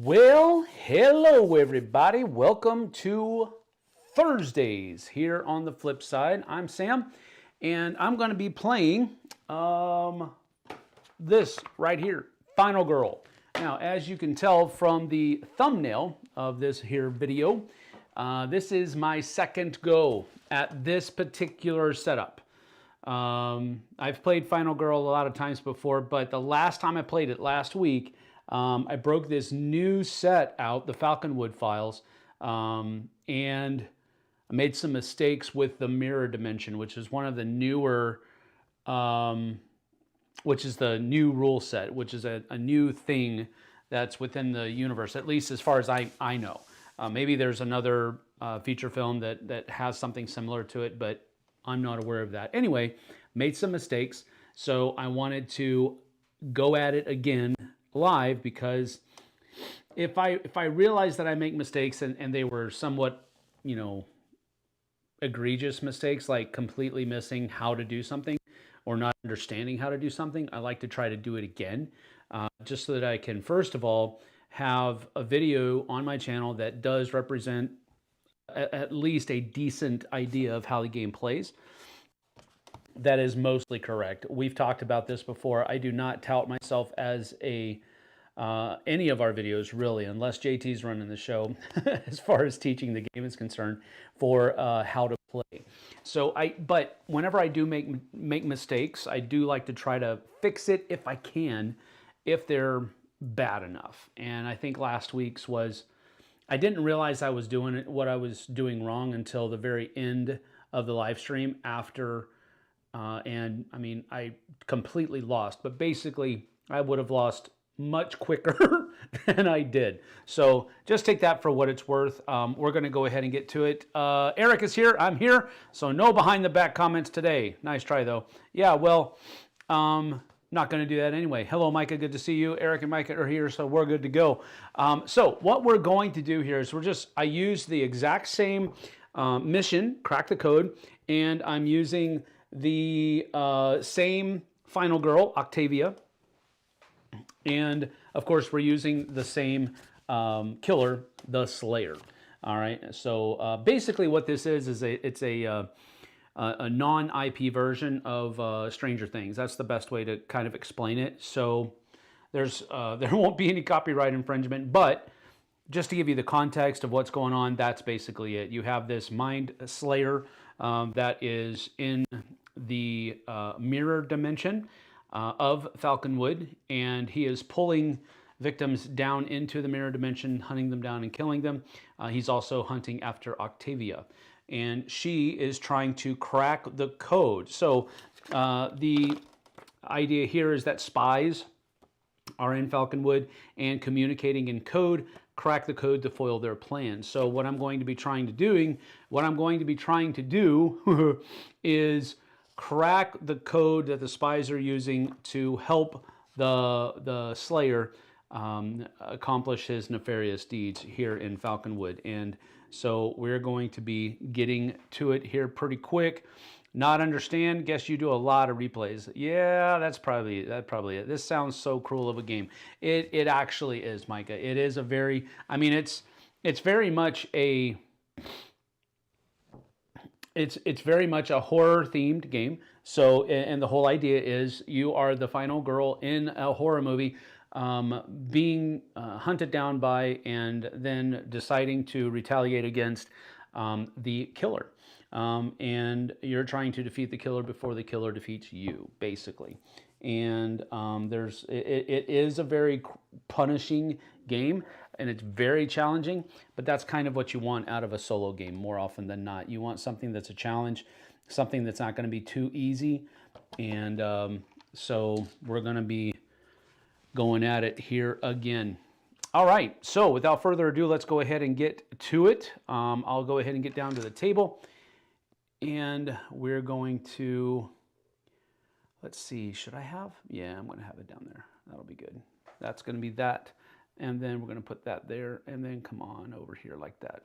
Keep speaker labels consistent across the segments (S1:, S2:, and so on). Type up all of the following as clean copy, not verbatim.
S1: Well, hello everybody. Welcome to Thursdays here on the flip side. I'm Sam, and I'm going to be playing this right here, Final Girl. Now, as you can tell from the thumbnail of this here video, this is my second go at this particular setup. I've played Final Girl a lot of times before, but the last time I played it last week, I broke this new set out, the Falconwood files, and I made some mistakes with the mirror dimension, which is one of the newer, which is the new rule set, which is a new thing that's within the universe, at least as far as I know. Maybe there's another feature film that has something similar to it, but I'm not aware of that. Anyway, made some mistakes, so I wanted to go at it again live, because if I realize that I make mistakes and they were somewhat, you know, egregious mistakes, like completely missing how to do something or not understanding how to do something, I like to try to do it again, just so that I can, first of all, have a video on my channel that does represent at least a decent idea of how the game plays. That is mostly correct. We've talked about this before. I do not tout myself as a any of our videos, really, unless JT's running the show, as far as teaching the game is concerned, for how to play. So but whenever I do make mistakes, I do like to try to fix it if I can, if they're bad enough. And I think last week's was, I didn't realize I was doing what I was doing wrong until the very end of the live stream after. And I mean, I completely lost, but basically I would have lost much quicker than I did. So just take that for what it's worth. We're going to go ahead and get to it. Eric is here. I'm here. So no behind the back comments today. Nice try though. Yeah, well, not going to do that anyway. Hello, Micah. Good to see you. Eric and Micah are here, so we're good to go. So what we're going to do here is I use the exact same mission, crack the code, and I'm using the same Final Girl, Octavia, and of course we're using the same killer, the Slayer. All right, so basically what this is it's a non-IP version of Stranger Things. That's the best way to kind of explain it. So there won't be any copyright infringement, but just to give you the context of what's going on, that's basically it. You have this Mind Slayer that is in the mirror dimension of Falconwood, and he is pulling victims down into the mirror dimension, hunting them down and killing them. He's also hunting after Octavia, and she is trying to crack the code. So the idea here is that spies are in Falconwood and communicating in code, crack the code to foil their plans. So what I'm going to be trying to do is crack the code that the spies are using to help the Slayer accomplish his nefarious deeds here in Falconwood. And so we're going to be getting to it here pretty quick. Not understand? Guess you do a lot of replays. Yeah, that's probably it. This sounds so cruel of a game. It actually is, Micah. It is a very, I mean, it's very much a, it's very much a horror themed game. So, and the whole idea is you are the final girl in a horror movie, being hunted down by and then deciding to retaliate against the killer. And you're trying to defeat the killer before the killer defeats you, basically. And it is a very punishing game, and it's very challenging, but that's kind of what you want out of a solo game more often than not. You want something that's a challenge, something that's not going to be too easy. And so we're going to be going at it here again. All right, so without further ado, let's go ahead and get to it. I'll go ahead and get down to the table, and we're going to, let's see, should I have? Yeah, I'm going to have it down there. That'll be good. That's going to be that, and then we're going to put that there, and then come on over here like that.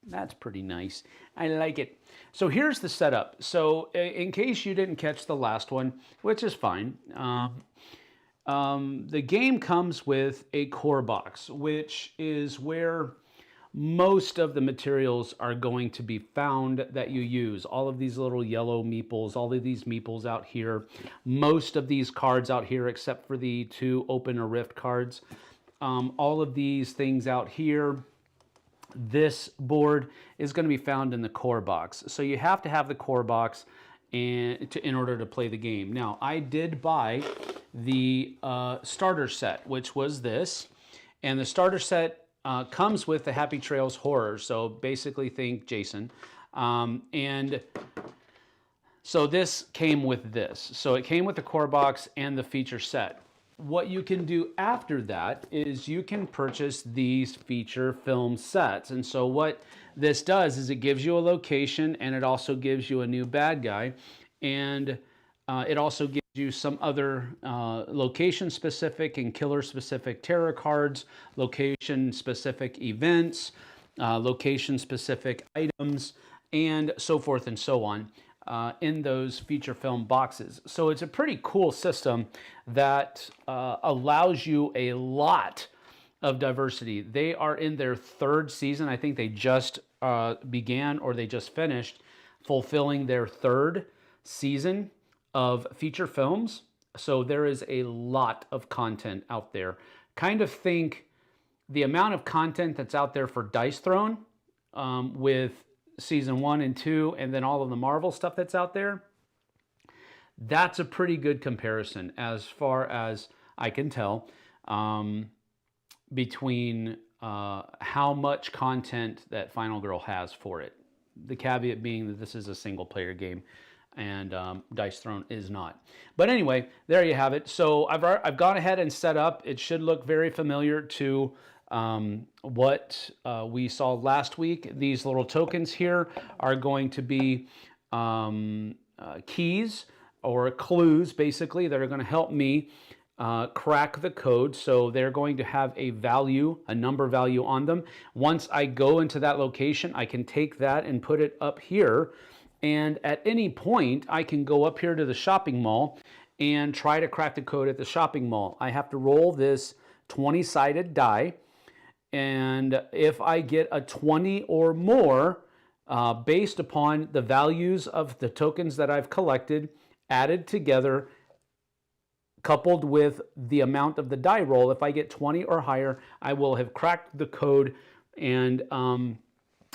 S1: That's pretty nice. I like it. So here's the setup. So in case you didn't catch the last one, which is fine, the game comes with a core box, which is where most of the materials are going to be found that you use. All of these little yellow meeples, all of these meeples out here, most of these cards out here, except for the 2 open or rift cards, all of these things out here, this board is going to be found in the core box. So you have to have the core box in order to play the game. Now, I did buy the starter set, which was this, and the starter set comes with the Happy Trails horror, so basically think Jason. And so this came with this. So it came with the core box and the feature set. What you can do after that is you can purchase these feature film sets. And so what this does is it gives you a location, and it also gives you a new bad guy, and it also gives you some other location-specific and killer-specific terror cards, location-specific events, location-specific items, and so forth and so on in those feature film boxes. So it's a pretty cool system that allows you a lot of diversity. They are in their 3rd season. I think they just began, or they just finished fulfilling their 3rd season of feature films. So there is a lot of content out there. Kind of think the amount of content that's out there for Dice Throne with season 1 and 2, and then all of the Marvel stuff that's out there. That's a pretty good comparison as far as I can tell between how much content that Final Girl has for it. The caveat being that this is a single player game, and Dice Throne is not. But anyway, there you have it. So I've gone ahead and set up. It should look very familiar to what we saw last week. These little tokens here are going to be keys or clues, basically, that are going to help me crack the code. So they're going to have a value, a number value on them. Once I go into that location, I can take that and put it up here. And at any point, I can go up here to the shopping mall and try to crack the code at the shopping mall. I have to roll this 20-sided die. And if I get a 20 or more, based upon the values of the tokens that I've collected, added together, coupled with the amount of the die roll, if I get 20 or higher, I will have cracked the code. And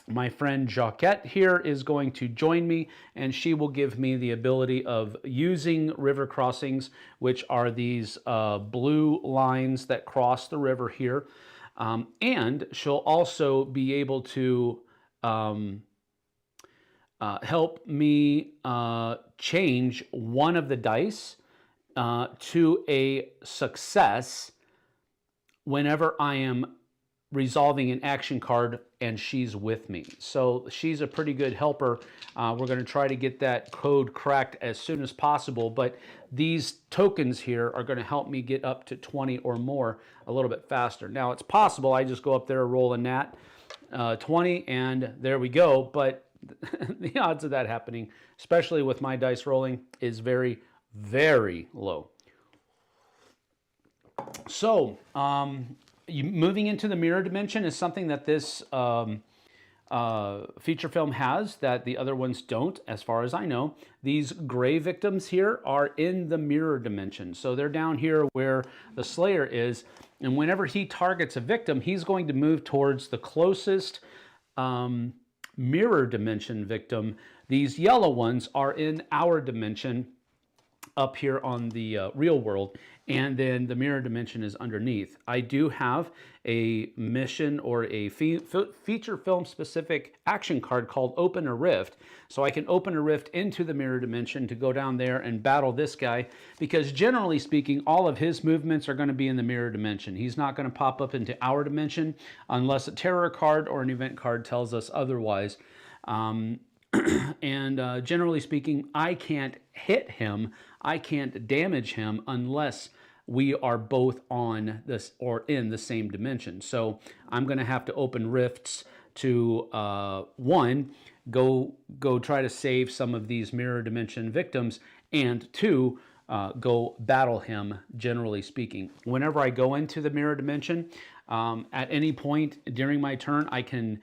S1: my friend Jacquette here is going to join me, and she will give me the ability of using river crossings, which are these blue lines that cross the river here. And she'll also be able to help me change one of the dice to a success whenever I am resolving an action card and she's with me. So she's a pretty good helper. We're going to try to get that code cracked as soon as possible, but these tokens here are going to help me get up to 20 or more a little bit faster. Now, it's possible I just go up there, roll a nat 20, and there we go, but the odds of that happening, especially with my dice rolling, is very, very low. So, moving into the mirror dimension is something that this feature film has that the other ones don't, as far as I know. These gray victims here are in the mirror dimension. So they're down here where the Slayer is, and whenever he targets a victim, he's going to move towards the closest mirror dimension victim. These yellow ones are in our dimension up here on the real world, and then the mirror dimension is underneath. I do have a mission or a feature film specific action card called Open a Rift, so I can open a rift into the mirror dimension to go down there and battle this guy, because generally speaking, all of his movements are going to be in the mirror dimension. He's not going to pop up into our dimension unless a terror card or an event card tells us otherwise. And generally speaking, I can't hit him, I can't damage him unless we are both on this or in the same dimension. So I'm going to have to open rifts to one, go try to save some of these mirror dimension victims, and two, go battle him, generally speaking. Whenever I go into the mirror dimension, at any point during my turn, I can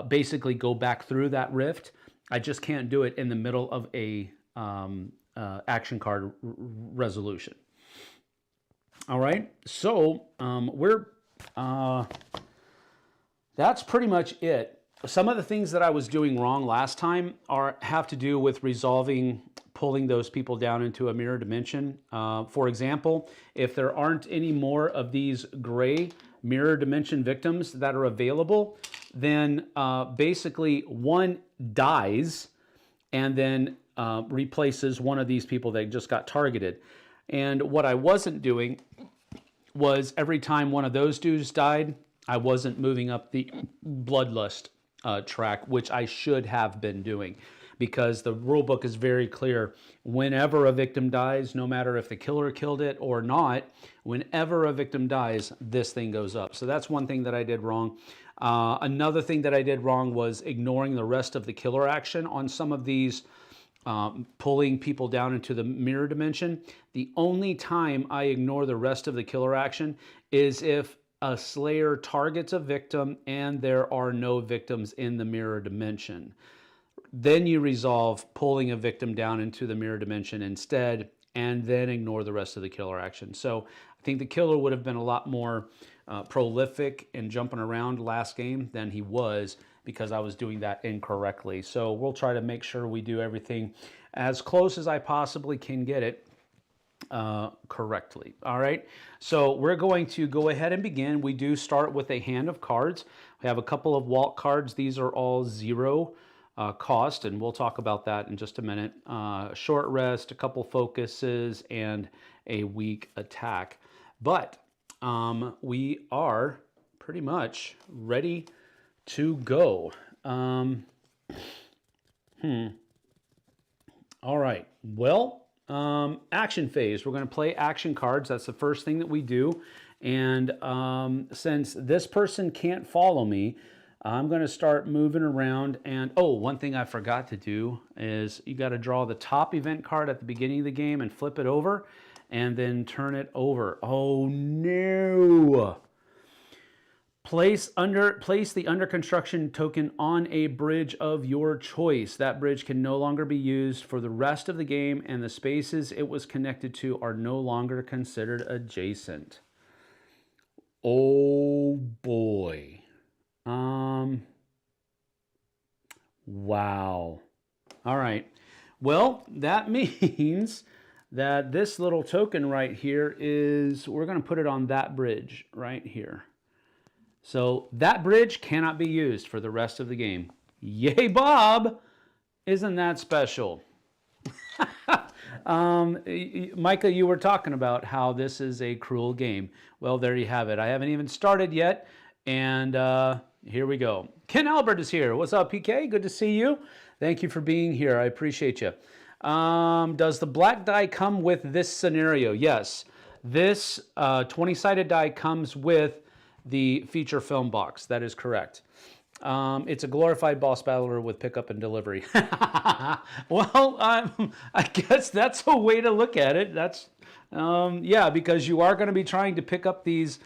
S1: basically go back through that rift. I just can't do it in the middle of a action card resolution. All right, so that's pretty much it. Some of the things that I was doing wrong last time have to do with resolving pulling those people down into a mirror dimension. For example, if there aren't any more of these gray mirror dimension victims that are available, then basically one dies and then replaces one of these people that just got targeted. And what I wasn't doing was every time one of those dudes died, I wasn't moving up the bloodlust track, which I should have been doing, because the rule book is very clear. Whenever a victim dies, no matter if the killer killed it or not, whenever a victim dies, this thing goes up. So that's one thing that I did wrong. Another thing that I did wrong was ignoring the rest of the killer action on some of these pulling people down into the mirror dimension. The only time I ignore the rest of the killer action is if a slayer targets a victim and there are no victims in the mirror dimension. Then you resolve pulling a victim down into the mirror dimension instead, and then ignore the rest of the killer action. So I think the killer would have been a lot more prolific in jumping around last game than he was, because I was doing that incorrectly. So we'll try to make sure we do everything as close as I possibly can get it correctly. All right, so we're going to go ahead and begin. We do start with a hand of cards. We have a couple of walk cards. These are all 0 cost, and we'll talk about that in just a minute. Short rest, a couple focuses, and a weak attack. But we are pretty much ready to go. All right, well, action phase. We're going to play action cards. That's the first thing that we do. And since this person can't follow me, I'm going to start moving around. And oh, one thing I forgot to do is you got to draw the top event card at the beginning of the game and flip it over and then turn it over. Oh no! Place the under construction token on a bridge of your choice. That bridge can no longer be used for the rest of the game, and the spaces it was connected to are no longer considered adjacent. Oh boy. Wow. All right. Well, that means that this little token right here we're going to put it on that bridge right here. So that bridge cannot be used for the rest of the game. Yay, Bob! Isn't that special? Micah, you were talking about how this is a cruel game. Well, there you have it. I haven't even started yet, and here we go. Ken Albert is here. What's up, PK? Good to see you. Thank you for being here. I appreciate you. Does the black die come with this scenario? Yes. This 20-sided die comes with the feature film box. That is correct. It's a glorified boss battler with pickup and delivery. Well, I guess that's a way to look at it. That's yeah, because you are going to be trying to pick up these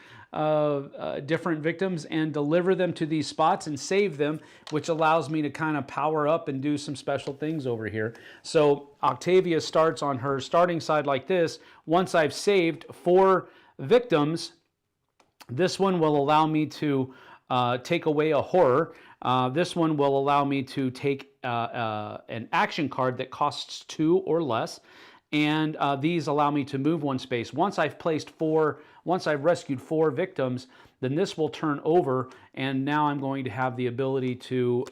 S1: different victims and deliver them to these spots and save them, which allows me to kind of power up and do some special things over here. So Octavia starts on her starting side like this. Once I've saved 4 victims, this one will allow me to take away a horror. This one will allow me to take an action card that costs 2 or less. And these allow me to move 1 space. Once I've rescued 4 victims, then this will turn over, and now I'm going to have the ability to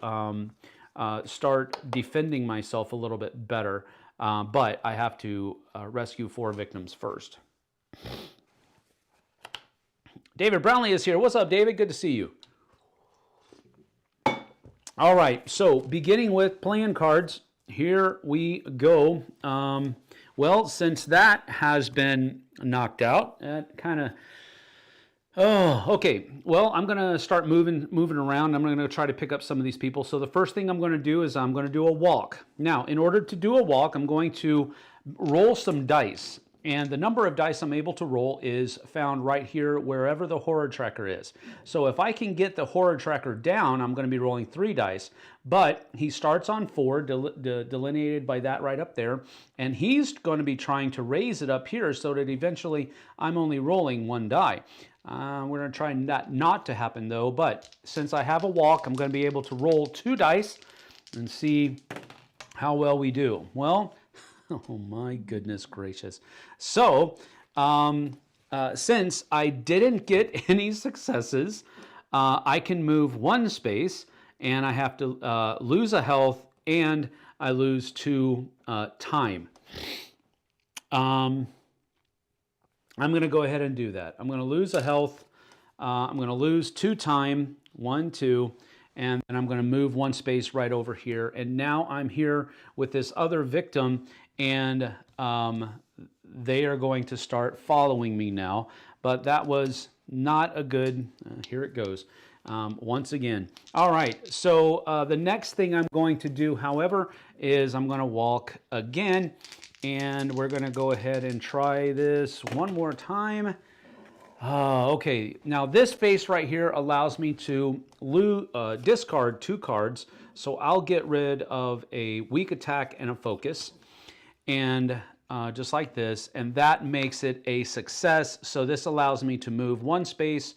S1: start defending myself a little bit better. But I have to rescue 4 victims first. David Brownlee is here. What's up, David? Good to see you. All right, so beginning with playing cards, here we go. Well, since that has been knocked out, that kind of... Oh, okay. Well, I'm going to start moving around. I'm going to try to pick up some of these people. So the first thing I'm going to do is I'm going to do a walk. Now, in order to do a walk, I'm going to roll some dice. And the number of dice I'm able to roll is found right here wherever the horror tracker is. So if I can get the horror tracker down, I'm going to be rolling 3 dice. But he starts on 4, delineated by that right up there. And he's going to be trying to raise it up here so that eventually I'm only rolling 1 die. We're going to try that not to happen though. But since I have a walk, I'm going to be able to roll 2 dice and see how well we do. Well, oh my goodness gracious. So, since I didn't get any successes, I can move 1 space, and I have to lose a health, and I lose 2 time. I'm going to go ahead and do that. I'm going to lose a health. I'm going to lose 2 time, 1, 2. And then I'm going to move 1 space right over here. And now I'm here with this other victim, and they are going to start following me now. But that was not a good, here it goes, once again. All right, so the next thing I'm going to do, however, is I'm going to walk again. And we're going to go ahead and try this one more time. Okay, now this face right here allows me to discard 2 cards. So I'll get rid of a weak attack and a focus. And just like this. And that makes it a success. So this allows me to move 1 space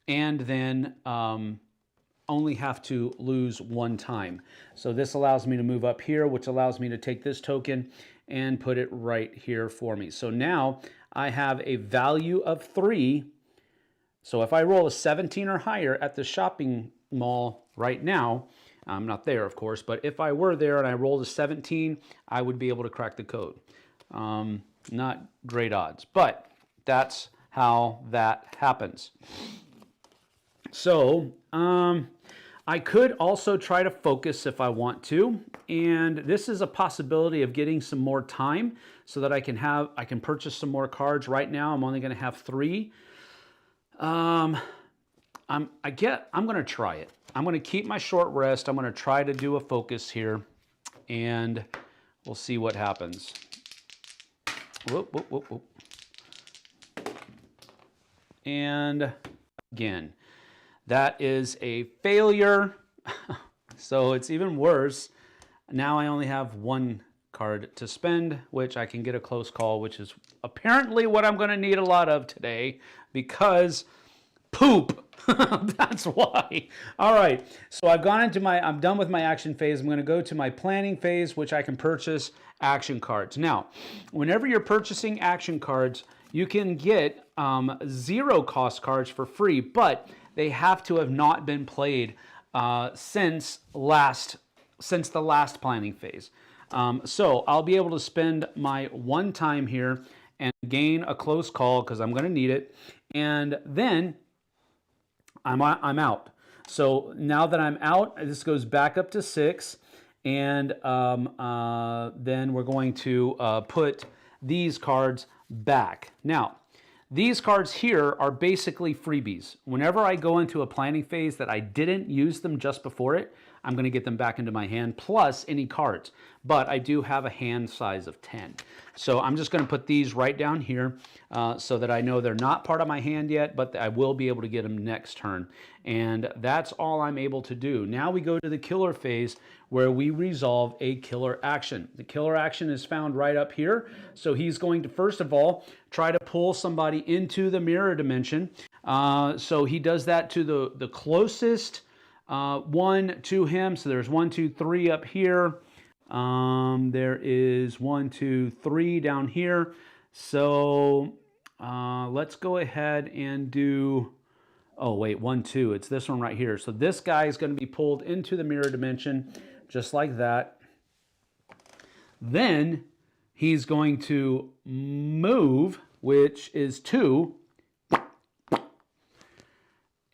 S1: and then only have to lose 1 time. So this allows me to move up here, which allows me to take this token and put it right here for me. So now I have a value of 3. So if I roll a 17 or higher at the shopping mall right now, I'm not there, of course, but if I were there and I rolled a 17, I would be able to crack the code. Not great odds, but that's how that happens. So I could also try to focus if I want to, and this is a possibility of getting some more time so that I can purchase some more cards. Right now I'm only going to have 3. I'm going to try it. I'm going to keep my short rest. I'm going to try to do a focus here, and we'll see what happens. Whoop, whoop, whoop, whoop. And again, that is a failure. So it's even worse. Now I only have 1 card to spend, which I can get a close call, which is apparently what I'm going to need a lot of today, because poop. That's why. All right. So I've gone into I'm done with my action phase. I'm going to go to my planning phase, which I can purchase action cards. Now, whenever you're purchasing action cards, you can get 0 cost cards for free, but they have to have not been played since the last planning phase. So I'll be able to spend my 1 time here and gain a close call because I'm going to need it. And then I'm out. So now that I'm out, this goes back up to 6. And then we're going to put these cards back. Now, these cards here are basically freebies. Whenever I go into a planning phase that I didn't use them just before it, I'm going to get them back into my hand, plus any cards. But I do have a hand size of 10. So I'm just going to put these right down here so that I know they're not part of my hand yet, but I will be able to get them next turn. And that's all I'm able to do. Now we go to the killer phase, where we resolve a killer action. The killer action is found right up here. So he's going to, first of all, try to pull somebody into the mirror dimension. So he does that to the closest one to him. So there's 1, 2, 3 up here. There is 1, 2, 3 down here. So let's go ahead and do, oh wait, 1, 2, it's this one right here. So this guy is going to be pulled into the mirror dimension just like that. Then he's going to move, which is 2.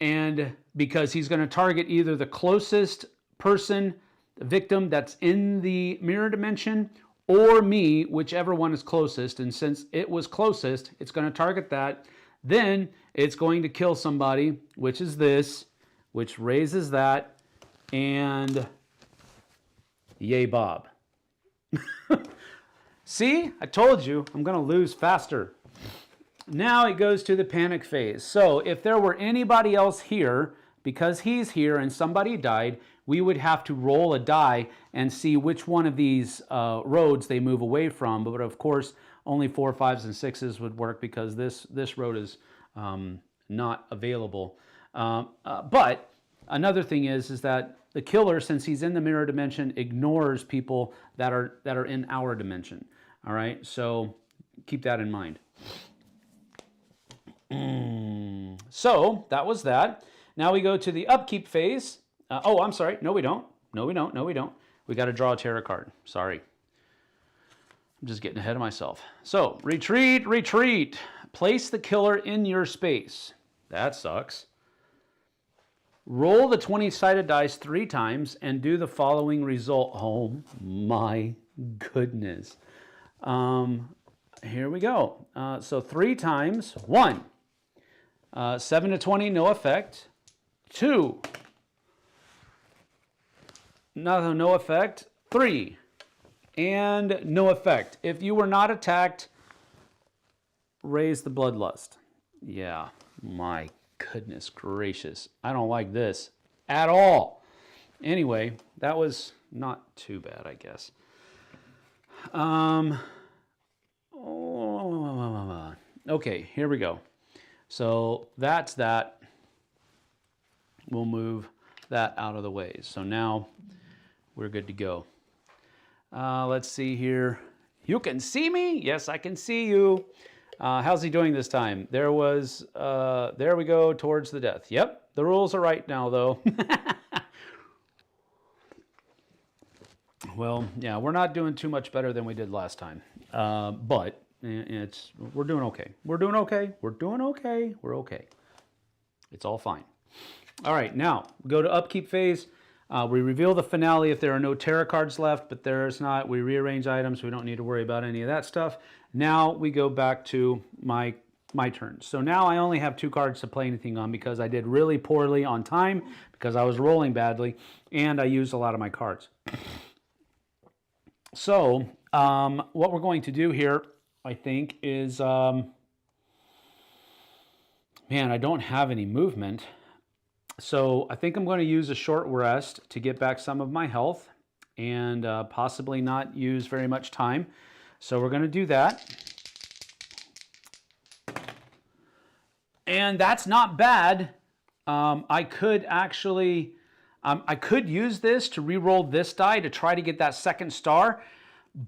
S1: And because he's going to target either the closest person, the victim that's in the mirror dimension, or me, whichever one is closest. And since it was closest, it's going to target that. Then it's going to kill somebody, which is this, which raises that, and yay, Bob. See, I told you, I'm going to lose faster. Now it goes to the panic phase. So if there were anybody else here, because he's here and somebody died, we would have to roll a die and see which one of these roads they move away from. But of course, only 4, 5s, and 6s would work because this road is not available. But another thing is that the killer, since he's in the mirror dimension, ignores people that are in our dimension. All right, so keep that in mind. So that was that. Now we go to the upkeep phase. Oh, I'm sorry. No, we don't. No, we don't. No, we don't. We got to draw a tarot card. Sorry. I'm just getting ahead of myself. So retreat, retreat. Place the killer in your space. That sucks. Roll the 20-sided dice 3 times and do the following result. Oh my goodness. Here we go. So 3 times. 1. 7 to 20, no effect. 2. No effect. 3. And no effect. If you were not attacked, raise the bloodlust. Yeah, my goodness gracious. I don't like this at all. Anyway, that was not too bad, I guess. Okay, here we go. So that's that. We'll move that out of the way. So now we're good to go. Let's see here. You can see me? Yes, I can see you. How's he doing this time? There we go, towards the death. Yep, the rules are right now, though. Well, yeah, we're not doing too much better than we did last time. But we're doing okay. We're doing okay. We're doing okay. We're okay. It's all fine. All right, now we go to upkeep phase. We reveal the finale if there are no tarot cards left, but there's not. We rearrange items. We don't need to worry about any of that stuff. Now we go back to my turn. So now I only have 2 cards to play anything on because I did really poorly on time because I was rolling badly and I used a lot of my cards. So what we're going to do here, I think, is, man, I don't have any movement. So I think I'm going to use a short rest to get back some of my health and possibly not use very much time. So we're going to do that. And that's not bad. I could actually, I could use this to re-roll this die to try to get that second star,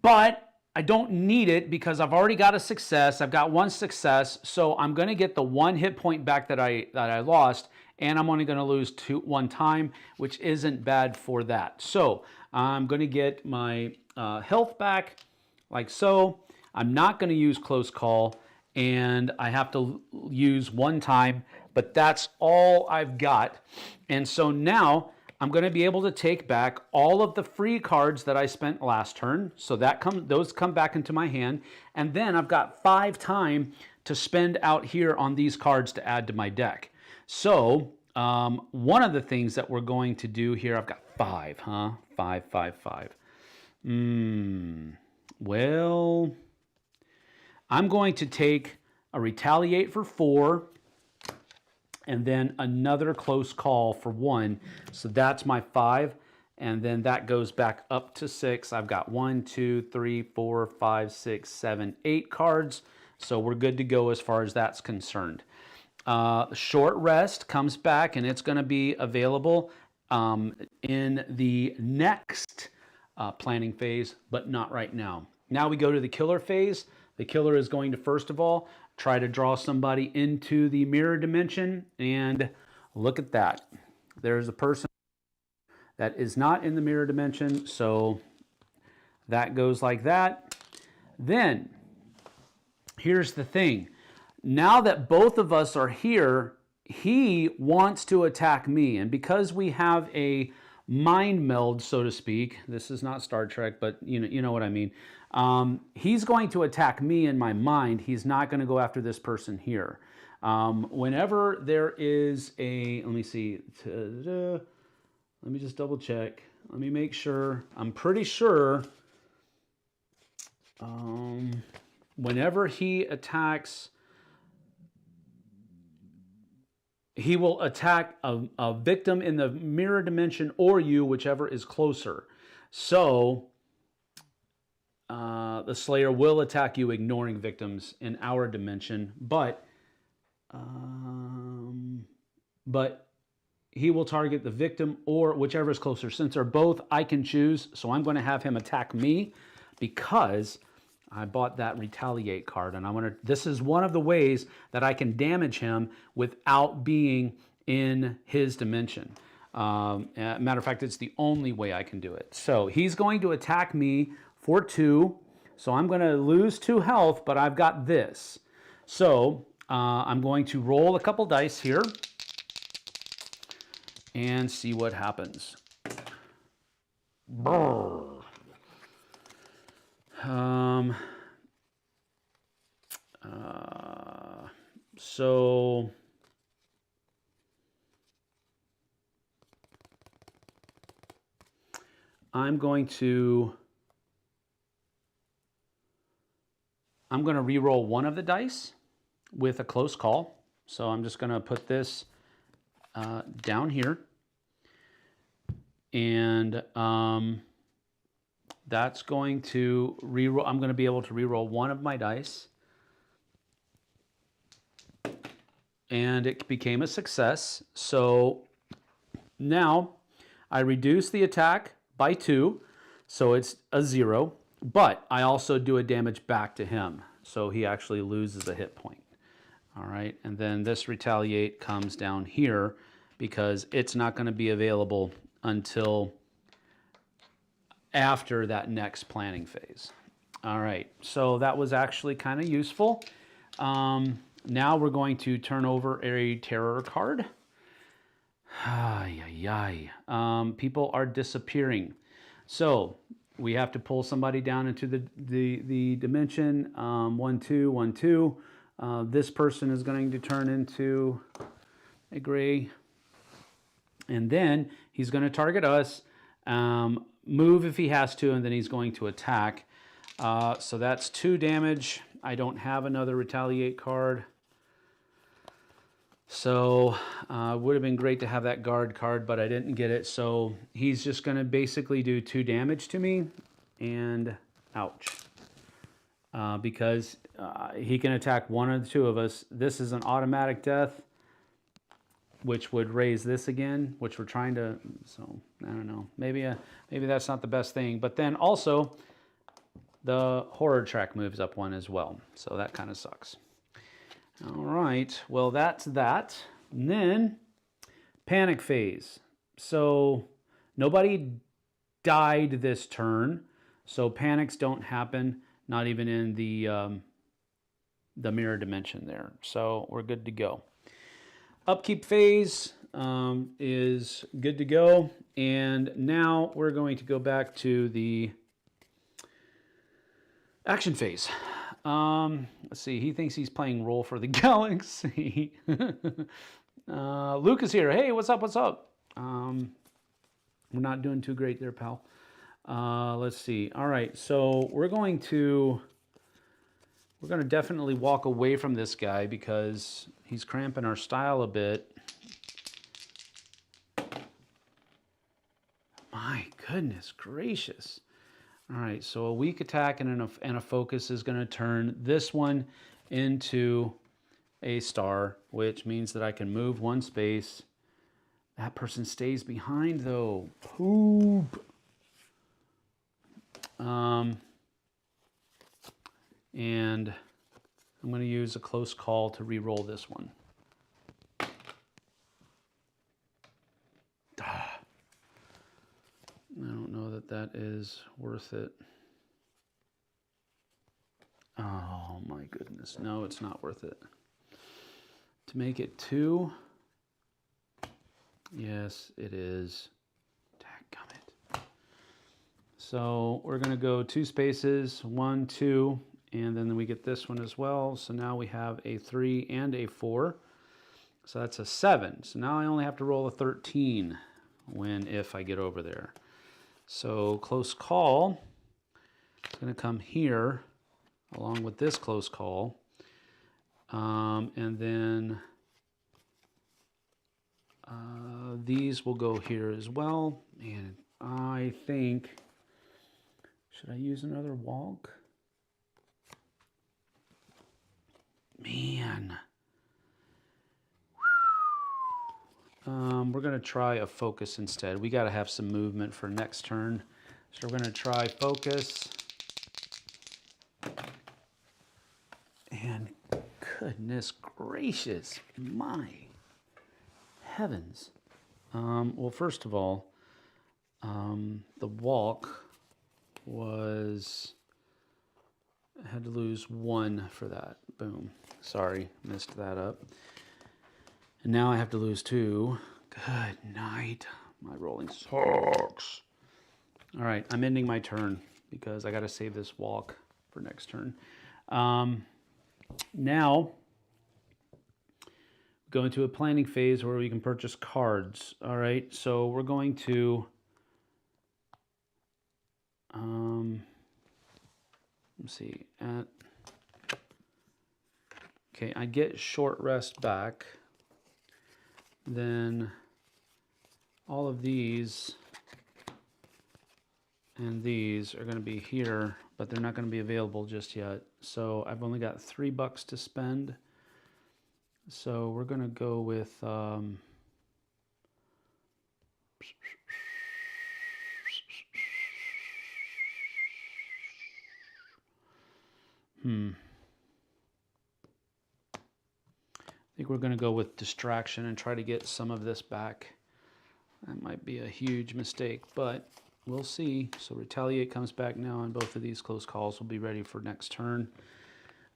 S1: but I don't need it because I've already got a success. I've got 1 success, so I'm going to get the 1 hit point back that I lost, and I'm only going to lose 1 time, which isn't bad for that. So I'm going to get my health back like so. I'm not going to use close call, and I have to use 1 time, but that's all I've got. And so now I'm going to be able to take back all of the free cards that I spent last turn. So those come back into my hand. And then I've got 5 time to spend out here on these cards to add to my deck. So one of the things that we're going to do here, I've got 5, huh? 5, 5, 5. Well, I'm going to take a retaliate for 4. And then another close call for 1. So that's my 5. And then that goes back up to 6. I've got 1, 2, 3, 4, 5, 6, 7, 8 cards. So we're good to go as far as that's concerned. Short rest comes back and it's going to be available in the next planning phase, but not right now. Now we go to the killer phase. The killer is going to, first of all, try to draw somebody into the mirror dimension, and look at that. There's a person that is not in the mirror dimension, so that goes like that. Then, here's the thing. Now that both of us are here, he wants to attack me, and because we have a mind meld, so to speak, this is not Star Trek, but you know what I mean. He's going to attack me in my mind. He's not going to go after this person here. Whenever there is a, let me see, let me just double check. Let me make sure. I'm pretty sure Whenever he attacks, he will attack a victim in the mirror dimension or you, whichever is closer. So the Slayer will attack you, ignoring victims in our dimension, but he will target the victim or whichever is closer. Since they're both, I can choose, so I'm going to have him attack me because I bought that retaliate card, and I want to. This is one of the ways that I can damage him without being in his dimension. Matter of fact, it's the only way I can do it. So he's going to attack me for 2. So I'm going to lose 2 health, but I've got this. So I'm going to roll a couple dice here and see what happens. Brrr. So I'm going to re-roll one of the dice with a close call. So I'm just going to put this down here, and that's going to re-roll. I'm going to be able to re-roll one of my dice, and it became a success. So now I reduce the attack by 2, so it's a 0, but I also do a damage back to him, so he actually loses a hit point. All right, and then this retaliate comes down here because it's not going to be available until after that next planning phase. All right, so that was actually kind of useful. Now we're going to turn over a terror card. People are disappearing. So we have to pull somebody down into the dimension. 1, 2, 1, 2. This person is going to turn into a gray. And then he's going to target us, move if he has to, and then he's going to attack. So that's 2 damage. I don't have another retaliate card. So it would have been great to have that guard card, but I didn't get it. So he's just going to basically do 2 damage to me, and ouch. Because he can attack one of the 2 of us. This is an automatic death, which would raise this again, which we're trying to, so I don't know. Maybe that's not the best thing. But then also, the horror track moves up 1 as well. So that kind of sucks. All right, well, that's that. And then panic phase. So nobody died this turn, so panics don't happen, not even in the mirror dimension there. So we're good to go. Upkeep phase is good to go. And now we're going to go back to the action phase. Let's see. He thinks he's playing Roll for the Galaxy. Luke is here. Hey, what's up? What's up? We're not doing too great there, pal. Let's see. All right. So we're going to definitely walk away from this guy because he's cramping our style a bit. My goodness gracious. All right, so a weak attack and a focus is going to turn this one into a star, which means that I can move 1 space. That person stays behind, though. Poop. And I'm going to use a close call to re-roll this one. I don't know that that is worth it. Oh my goodness. No, it's not worth it. To make it 2. Yes, it is. Dadgummit. So we're going to go 2 spaces, 1, 2, and then we get this one as well. So now we have a 3 and a 4. So that's a 7. So now I only have to roll a 13 if I get over there. So close call is going to come here, along with this close call. And then these will go here as well. And I think, should I use another walk? Man. We're going to try a focus instead. We got to have some movement for next turn. So we're going to try focus. And goodness gracious, my heavens. Well, first of all, the walk was, I had to lose 1 for that. Boom. Sorry, messed that up. And now I have to lose 2. Good night. My rolling sucks. All right, I'm ending my turn because I got to save this walk for next turn. Now, go into a planning phase where we can purchase cards. All right, so we're going to, let's see, okay, I get short rest back. Then all of these and these are going to be here, but they're not going to be available just yet. So I've only got $3 to spend. So we're going to go with I think we're going to go with distraction and try to get some of this back. That might be a huge mistake, but we'll see. So retaliate comes back now, and both of these close calls will be ready for next turn.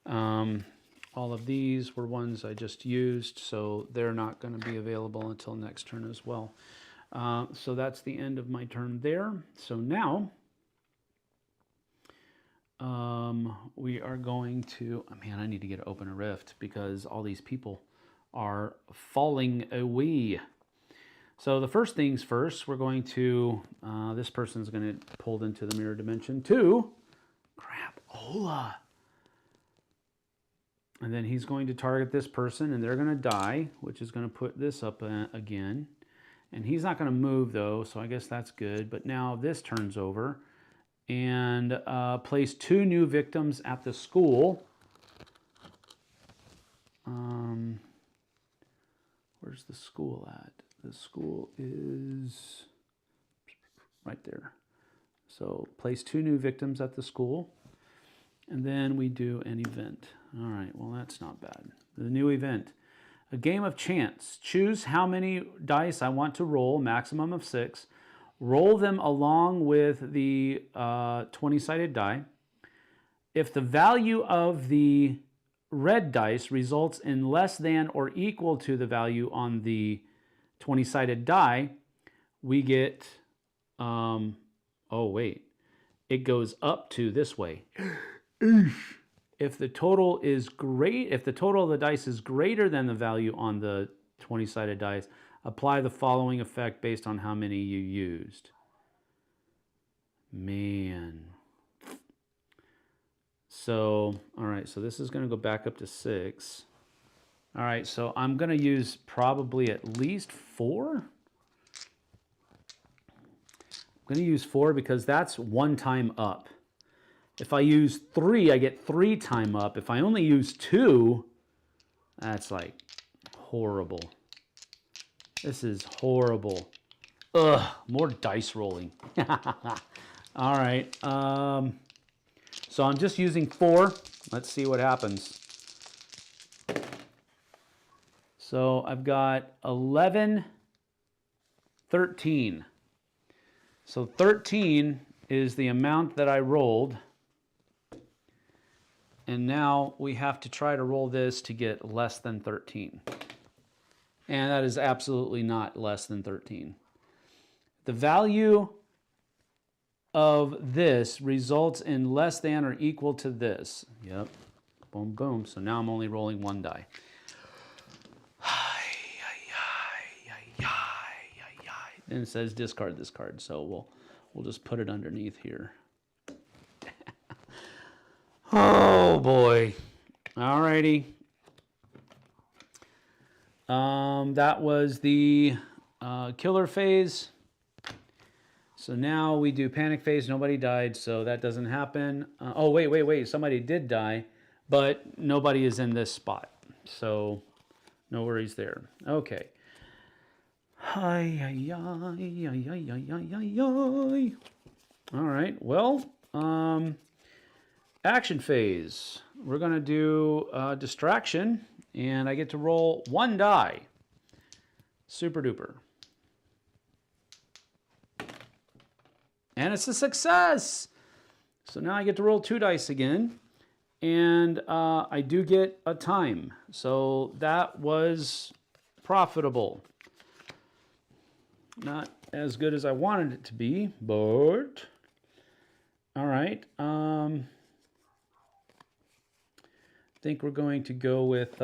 S1: All of these were ones I just used, so they're not going to be available until next turn as well. So that's the end of my turn there. So now we are going to, oh man, I need to get open a rift because all these people are falling away. So the first things first, we're going to, this person's going to get pulled into the mirror dimension to crapola. And then he's going to target this person and they're going to die, which is going to put this up again. And he's not going to move though, so I guess that's good. But now this turns over and place 2 new victims at the school. Where's the school at? The school is right there. So place 2 new victims at the school. And then we do an event. All right, well, that's not bad. The new event. A game of chance. Choose how many dice I want to roll, maximum of 6. Roll them along with the 20-sided die. If the value of the red dice results in less than or equal to the value on the 20-sided die, we get, oh wait, it goes up to this way. If the total is great, if the total of the dice is greater than the value on the 20-sided dice, apply the following effect based on how many you used. Man. So, all right, so this is going to go back up to 6. All right, so I'm going to use probably at least 4. I'm going to use 4 because that's 1 time up. If I use 3, I get 3 time up. If I only use 2, that's like horrible. This is horrible. Ugh, more dice rolling. All right. So I'm just using 4. Let's see what happens. So I've got 11, 13. So 13 is the amount that I rolled. And now we have to try to roll this to get less than 13. And that is absolutely not less than 13. The value of this results in less than or equal to this. Yep. Boom, boom. So now I'm only rolling 1 die. And it says discard this card. So we'll just put it underneath here. Oh boy. Alrighty. That was the killer phase. So now we do panic phase. Nobody died, so that doesn't happen. Oh, wait. Somebody did die, but nobody is in this spot. So no worries there. Okay. Hi. All right. Well, action phase. We're going to do distraction, and I get to roll 1 die. Super duper. And it's a success. So now I get to roll 2 dice again. And I do get a time. So that was profitable. Not as good as I wanted it to be, but all right. I think we're going to go with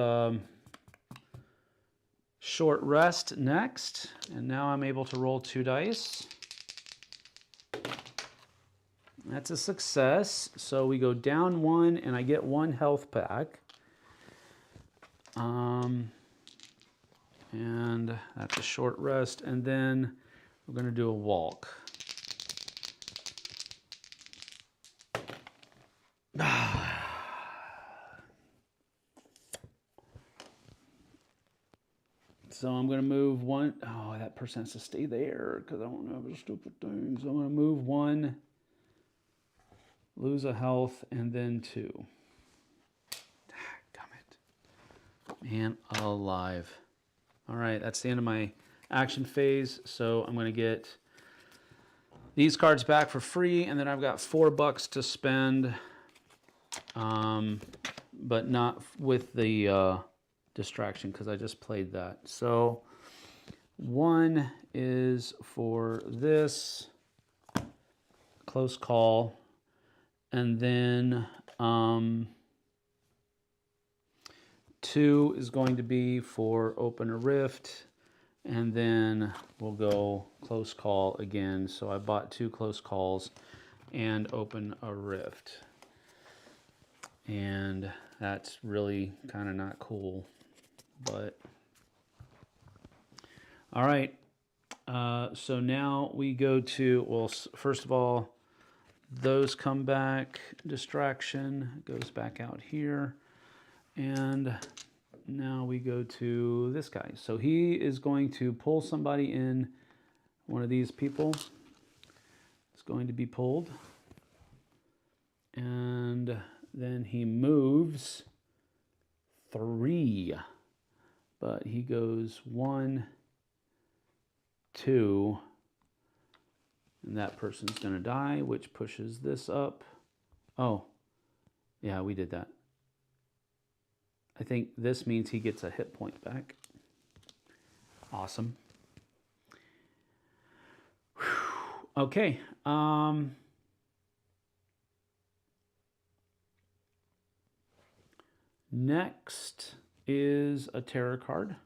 S1: short rest next. And now I'm able to roll 2 dice. That's a success. So we go down 1 and I get 1 health back. And that's a short rest. And then we're going to do a walk. So I'm going to move 1. Oh, that person has to stay there because I don't know the stupid thing. So I'm going to move 1. Lose a health, and then 2. Daggum it. Man alive. All right, that's the end of my action phase. So I'm going to get these cards back for free, and then I've got $4 to spend, but not with the distraction because I just played that. So 1 is for this. Close call. And then 2 is going to be for open a rift. And then we'll go close call again. So I bought 2 close calls and open a rift. And that's really kind of not cool. But all right. So now we go to, well, first of all, those come back, distraction goes back out here, and now we go to this guy. So he is going to pull somebody in, one of these people is going to be pulled, and then he moves 3, but he goes 1, 2, and that person's going to die, which pushes this up. Oh, yeah, we did that. I think this means he gets a hit point back. Awesome. Whew. Okay. Next is a terror card.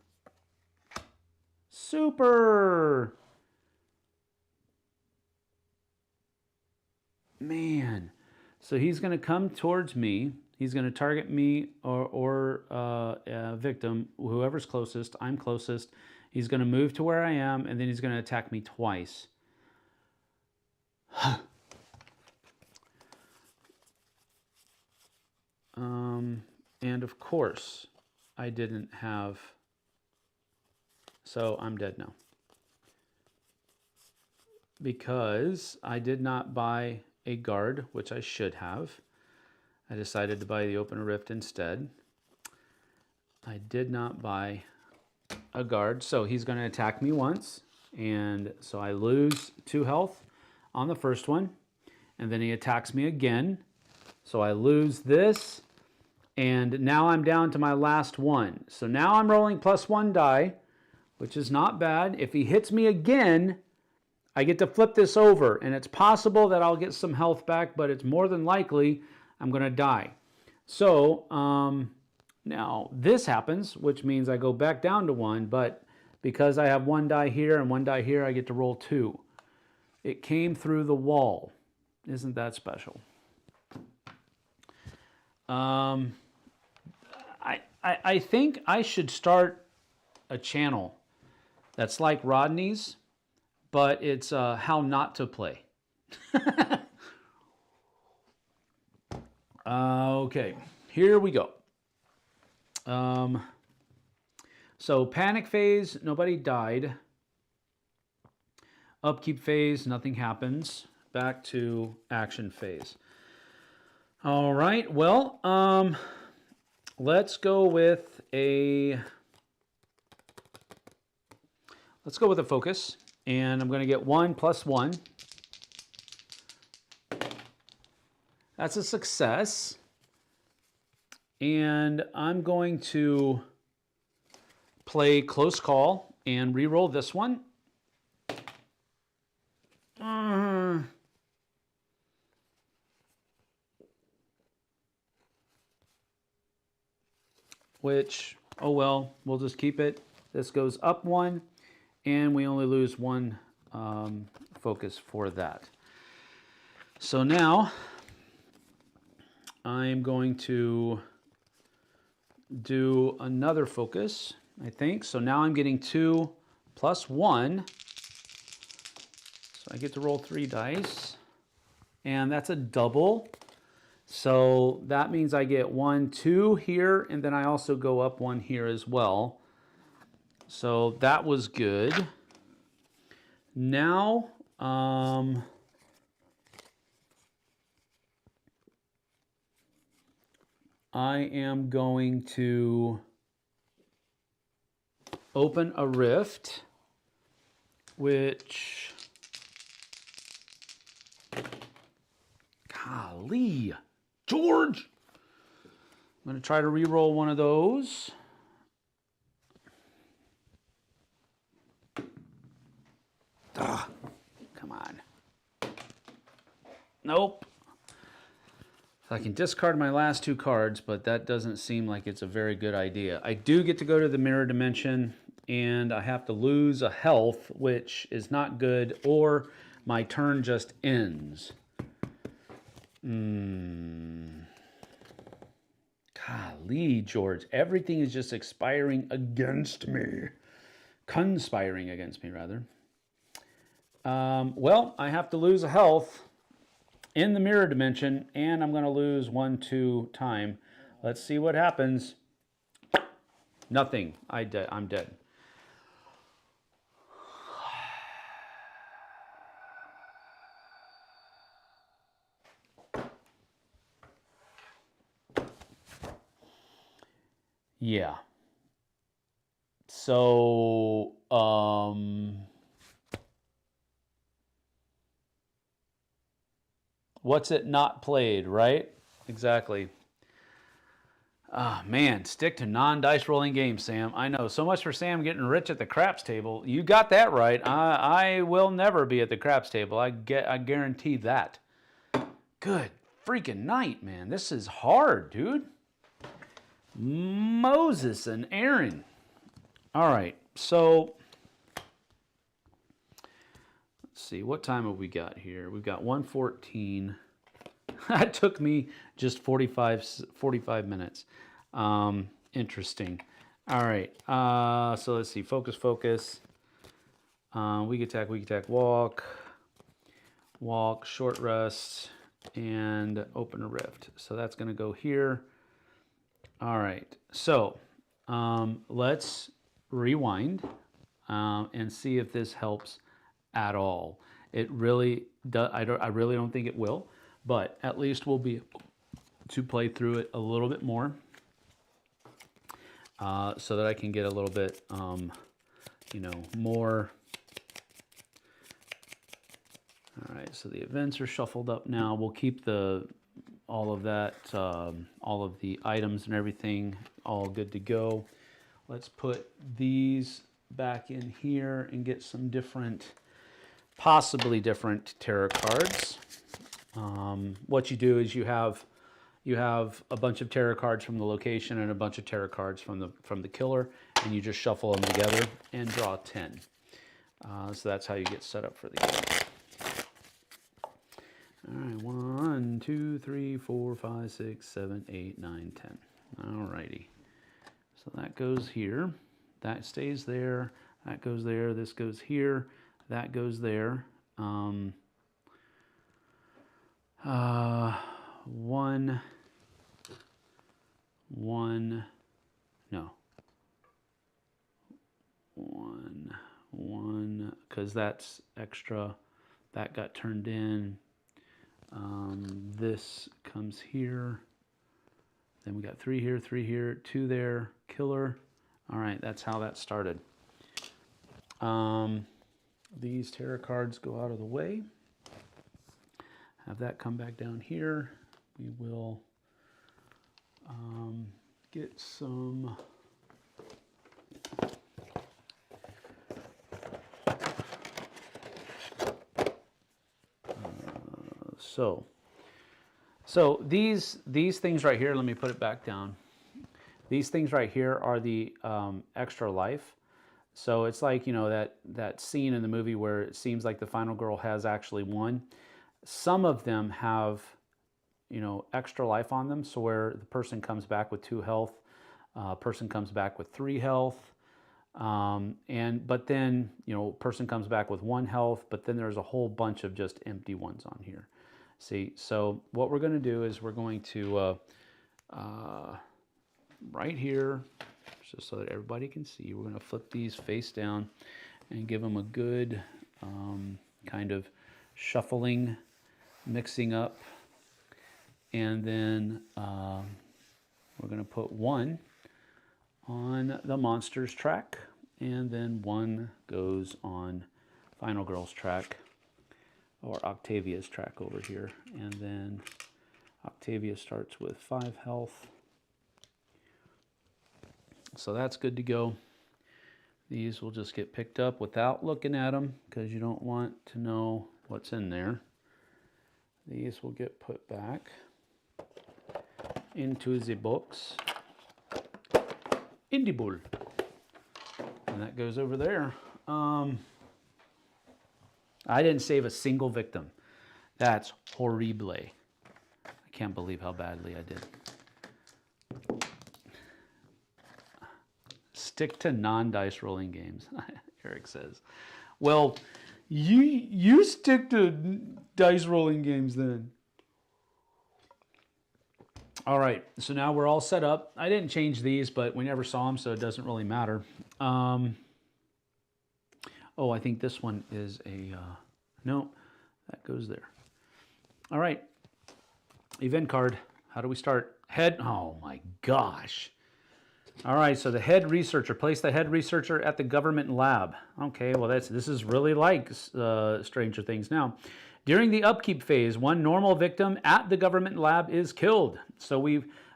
S1: Super! Man, so he's going to come towards me. He's going to target me or a victim, whoever's closest. I'm closest. He's going to move to where I am, and then he's going to attack me twice. And of course, I didn't have, so I'm dead now. Because I did not buy a guard, which I should have. I decided to buy the open rift instead. I did not buy a guard, so he's going to attack me once, and so I lose 2 health on the first one, and then he attacks me again, so I lose this, and now I'm down to my last 1. So now I'm rolling +1 die, which is not bad. If he hits me again, I get to flip this over, and it's possible that I'll get some health back, but it's more than likely I'm going to die. So now this happens, which means I go back down to 1, but because I have 1 die here and 1 die here, I get to roll 2. It came through the wall. Isn't that special? I think I should start a channel that's like Rodney's, but it's how not to play. Okay, here we go. So panic phase, nobody died. Upkeep phase, nothing happens. Back to action phase. All right, well, let's go with a focus, and I'm going to get 1 + 1. That's a success. And I'm going to play close call and re-roll this one. Which, oh well, we'll just keep it. This goes up 1, and we only lose 1 focus for that. So now I'm going to do another focus, I think. So now I'm getting 2 + 1. So I get to roll 3 dice, and that's a double. So that means I get 1, 2 here, and then I also go up 1 here as well. So that was good. Now, I am going to open a rift, which, golly, George! I'm going to try to re-roll one of those. Ugh, come on. Nope. So I can discard my last 2 cards, but that doesn't seem like it's a very good idea. I do get to go to the mirror dimension, and I have to lose a health, which is not good, or my turn just ends. Golly, George, everything is just expiring against me. Conspiring against me, rather. Well, I have to lose a health in the mirror dimension, and I'm going to lose 1, 2 time. Let's see what happens. Nothing. I'm dead. Yeah. So, what's it not played, right? Exactly. Ah, man, stick to non-dice rolling games, Sam. I know. So much for Sam getting rich at the craps table. You got that right. I will never be at the craps table. I guarantee that. Good freaking night, man. This is hard, dude. Moses and Aaron. All right, so let's see. What time have we got here? We've got 1:14. That took me just 45 minutes. Interesting. All right, so let's see. Focus. Weak attack, walk, short rest, and open a rift. So that's going to go here. All right, so let's rewind and see if this helps at all. It really does. I really don't think it will, but at least we'll be able to play through it a little bit more, so that I can get a little bit, more. All right, so the events are shuffled up now. We'll keep all of that, all of the items and everything, all good to go. Let's put these back in here and get some possibly different tarot cards. What you do is you have a bunch of tarot cards from the location and a bunch of tarot cards from the killer, and you just shuffle them together and draw 10. So that's how you get set up for the game. All right, 1, 2, 3, 4, 5, 6, 7, 8, 9, 10. All righty. So that goes here. That stays there. That goes there. This goes here. That goes there. 1, no. 1, because that's extra. That got turned in. This comes here. Then we got 3 here, 3 here, 2 there, killer. All right, that's how that started. These tarot cards go out of the way. Have that come back down here. We will get some So these things right here, let me put it back down. These things right here are the extra life. So it's like, you know, that scene in the movie where it seems like the final girl has actually won. Some of them have, you know, extra life on them. So where the person comes back with 2 health, person comes back with 3 health. But then, you know, person comes back with 1 health, but then there's a whole bunch of just empty ones on here. See, so what we're going to do is we're going to, right here, just so that everybody can see, we're going to flip these face down and give them a good kind of shuffling, mixing up. And then we're going to put 1 on the monsters track, and then 1 goes on Final Girl's track, or Octavia's track over here. And then Octavia starts with 5 health. So that's good to go. These will just get picked up without looking at them, because you don't want to know what's in there. These will get put back into the box. In the bowl. And that goes over there. I didn't save a single victim. That's horrible. I can't believe how badly I did. Stick to non-dice rolling games, Eric says. Well, you stick to dice rolling games then. All right, so now we're all set up. I didn't change these, but we never saw them, so it doesn't really matter. Oh, I think this one is a, no, that goes there. All right, event card. How do we start? Head, oh my gosh. All right, so the head researcher. Place the head researcher at the government lab. Okay, well, this is really like Stranger Things now. During the upkeep phase, 1 normal victim at the government lab is killed. So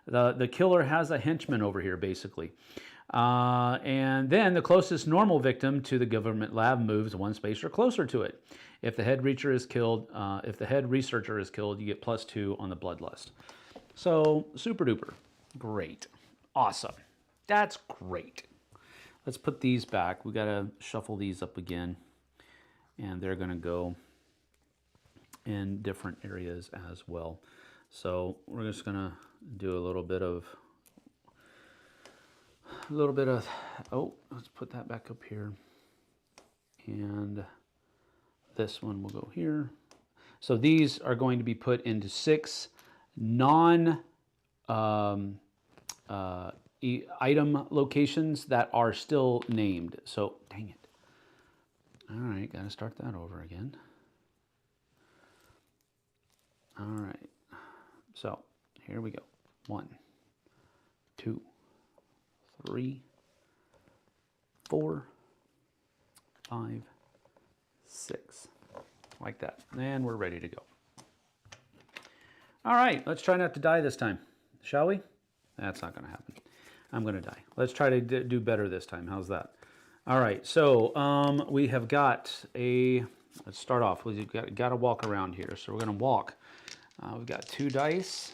S1: the killer has a henchman over here, basically. And then the closest normal victim to the government lab moves 1 space or closer to it. If the head researcher is killed, you get +2 on the bloodlust. So super duper, great, awesome. That's great. Let's put these back. We gotta shuffle these up again, and they're gonna go in different areas as well. So we're just gonna do a little bit of, oh, let's put that back up here. And this one will go here. So these are going to be put into 6 item locations that are still named. So, dang it. All right, got to start that over again. All right, so here we go. 1, 2, 3, 4, 5, 6, like that. And we're ready to go. All right, let's try not to die this time, shall we? That's not going to happen. I'm going to die. Let's try to do better this time. How's that? All right, so we have got a, let's start off. We've got to walk around here. So we're going to walk. We've got 2 dice.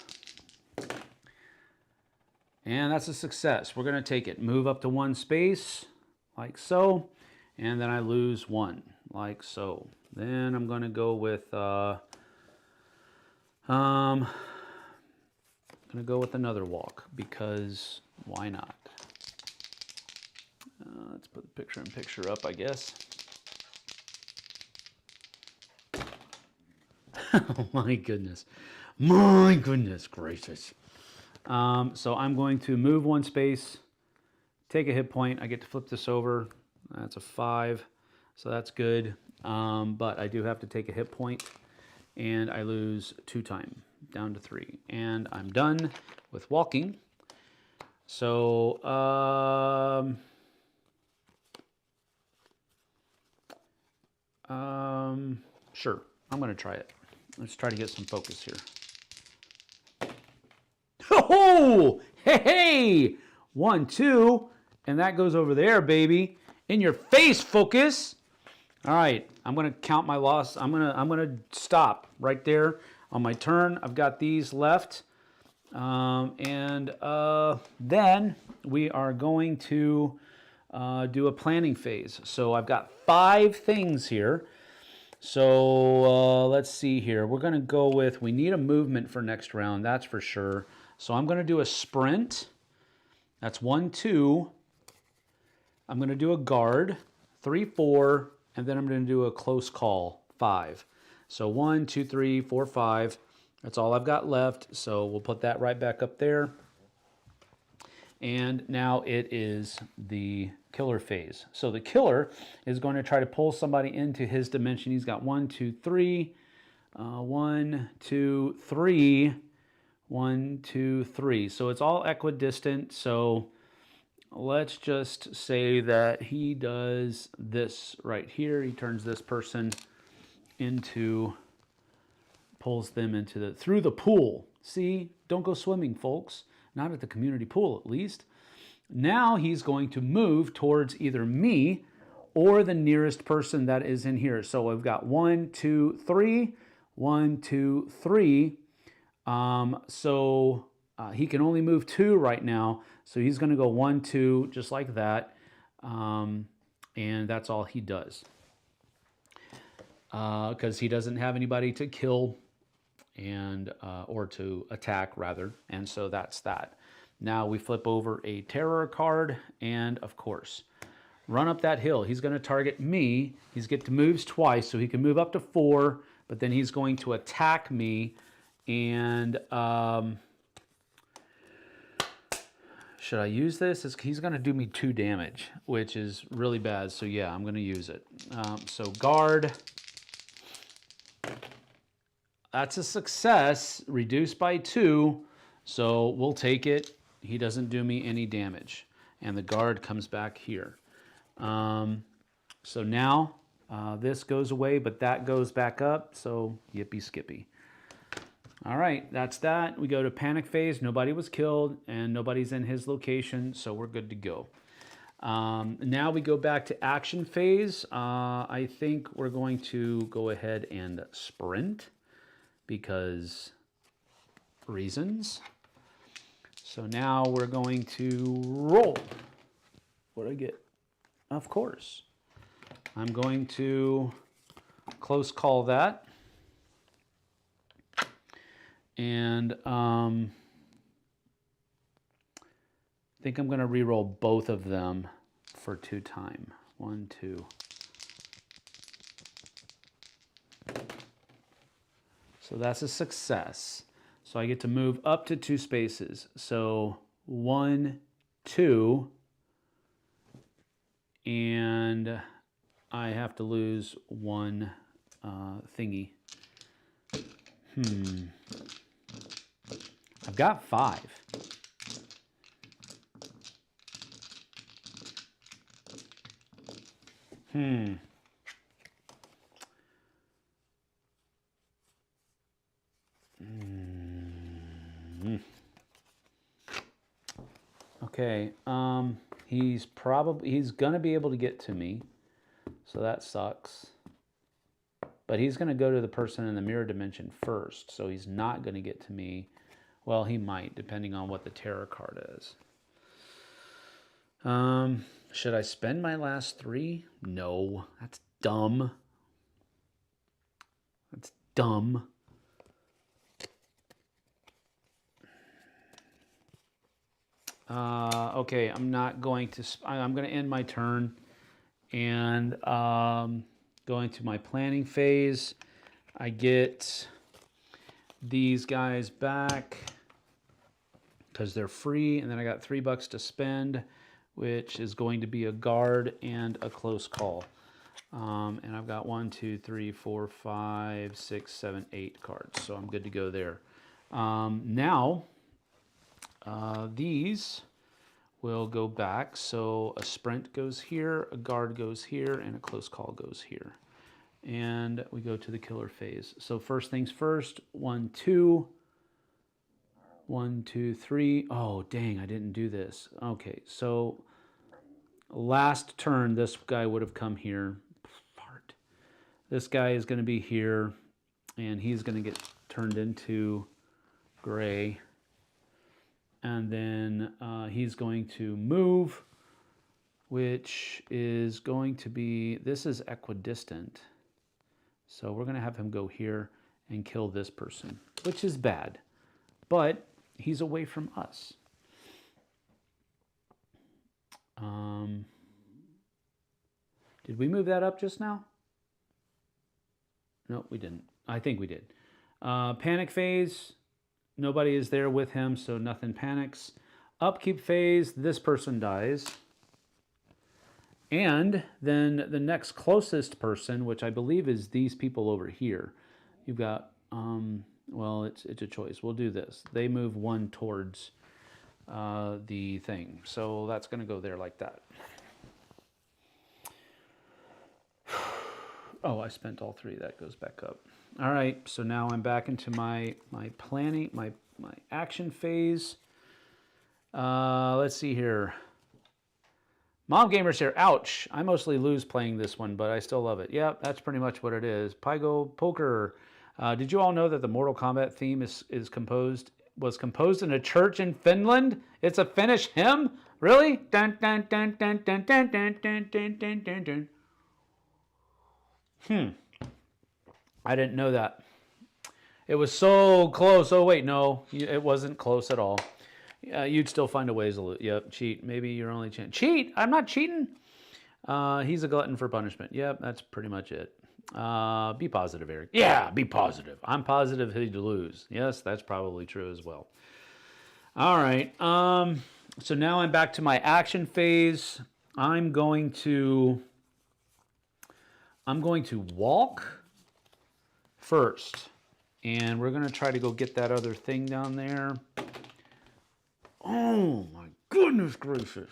S1: And that's a success. We're going to take it. Move up to 1 space, like so. And then I lose 1, like so. Then I'm going to go with I'm going to go with another walk because why not? Let's put the picture-in-picture up, I guess. Oh my goodness. My goodness gracious. So I'm going to move one space, take a hit point. I get to flip this over. That's a 5, so that's good. But I do have to take a hit point, and I lose 2 time, down to 3. And I'm done with walking. So, sure, I'm going to try it. Let's try to get some focus here. Oh, hey, hey! 1, 2, and that goes over there, baby. In your face, focus. All right, I'm gonna count my loss. I'm gonna stop right there on my turn. I've got these left, and then we are going to do a planning phase. So I've got 5 things here. So let's see here. We're going to go with, we need a movement for next round, that's for sure. So I'm going to do a sprint. That's 1, 2. I'm going to do a guard, 3, 4, and then I'm going to do a close call, 5. So 1, 2, 3, 4, 5. That's all I've got left. So we'll put that right back up there. And now it is the killer phase. So the killer is going to try to pull somebody into his dimension. He's got 1, 2, 3, 1, 2, 3, 1, 2, 3. So it's all equidistant. So let's just say that he does this right here. He turns this person into, pulls them into through the pool. See, don't go swimming, folks. Not at the community pool, at least. Now he's going to move towards either me or the nearest person that is in here. So I've got 1, 2, 3, 1, 2, 3. He can only move 2 right now. So he's going to go 1, 2, just like that. And that's all he does. Because he doesn't have anybody to kill and or to attack rather, and so that's that. Now we flip over a terror card, and of course, run up that hill. He's going to target me. He's get to moves twice, so he can move up to 4, but then he's going to attack me. And should I use this? He's going to do me 2 damage, which is really bad. So yeah, I'm going to use it. So guard. That's a success, reduced by 2, so we'll take it. He doesn't do me any damage. And the guard comes back here. So now this goes away, but that goes back up, so yippee skippy. All right, that's that. We go to panic phase. Nobody was killed, and nobody's in his location, so we're good to go. Now we go back to action phase. I think we're going to go ahead and sprint, because reasons. So now we're going to roll. What do I get? Of course. I'm going to close call that. And I think I'm going to re-roll both of them for 2 time. 1, 2. So that's a success. So I get to move up to 2 spaces. So 1, 2, and I have to lose 1 thingy. I've got 5. Okay, he's gonna be able to get to me, so that sucks. But he's gonna go to the person in the mirror dimension first, so he's not gonna get to me. Well, he might, depending on what the terror card is. Should I spend my last 3? No, that's dumb. That's dumb. Okay, I'm not going to, I'm going to end my turn and going to my planning phase. I get these guys back because they're free, and then I got $3 to spend, which is going to be a guard and a close call. And I've got 1, 2, 3, 4, 5, 6, 7, 8 cards, so I'm good to go there. Now, these will go back. So a sprint goes here, a guard goes here, and a close call goes here. And we go to the killer phase. So first things first, 1, 2. 1, 2, 3. Oh, dang, I didn't do this. Okay, so last turn, this guy would have come here. Fart. This guy is going to be here, and he's going to get turned into gray. And then he's going to move, which is going to be, this is equidistant. So we're going to have him go here and kill this person, which is bad. But he's away from us. Did we move that up just now? No, we didn't. I think we did. Panic phase. Nobody is there with him, so nothing panics. Upkeep phase. This person dies. And then the next closest person, which I believe is these people over here. You've got... well, it's a choice. We'll do this. They move 1 towards the thing. So that's going to go there like that. Oh, I spent all 3. That goes back up. All right, so now I'm back into my planning, my action phase. Let's see here. Mom Gamer's here. Ouch. I mostly lose playing this one, but I still love it. Yep, that's pretty much what it is. Pygo Poker. Did you all know that the Mortal Kombat theme was composed in a church in Finland? It's a Finnish hymn? Really? Dun, dun, dun, dun, dun, dun, dun, dun, dun, dun, dun, dun. I didn't know that. It was so close. Oh, wait, no. It wasn't close at all. You'd still find a ways to lose. Yep, cheat. Maybe your only chance. Cheat? I'm not cheating. He's a glutton for punishment. Yep, that's pretty much it. Be positive, Eric. Yeah, be positive. I'm positive he'd lose. Yes, that's probably true as well. All right. So now I'm back to my action phase. I'm going to walk first. And we're going to try to go get that other thing down there. Oh, my goodness gracious.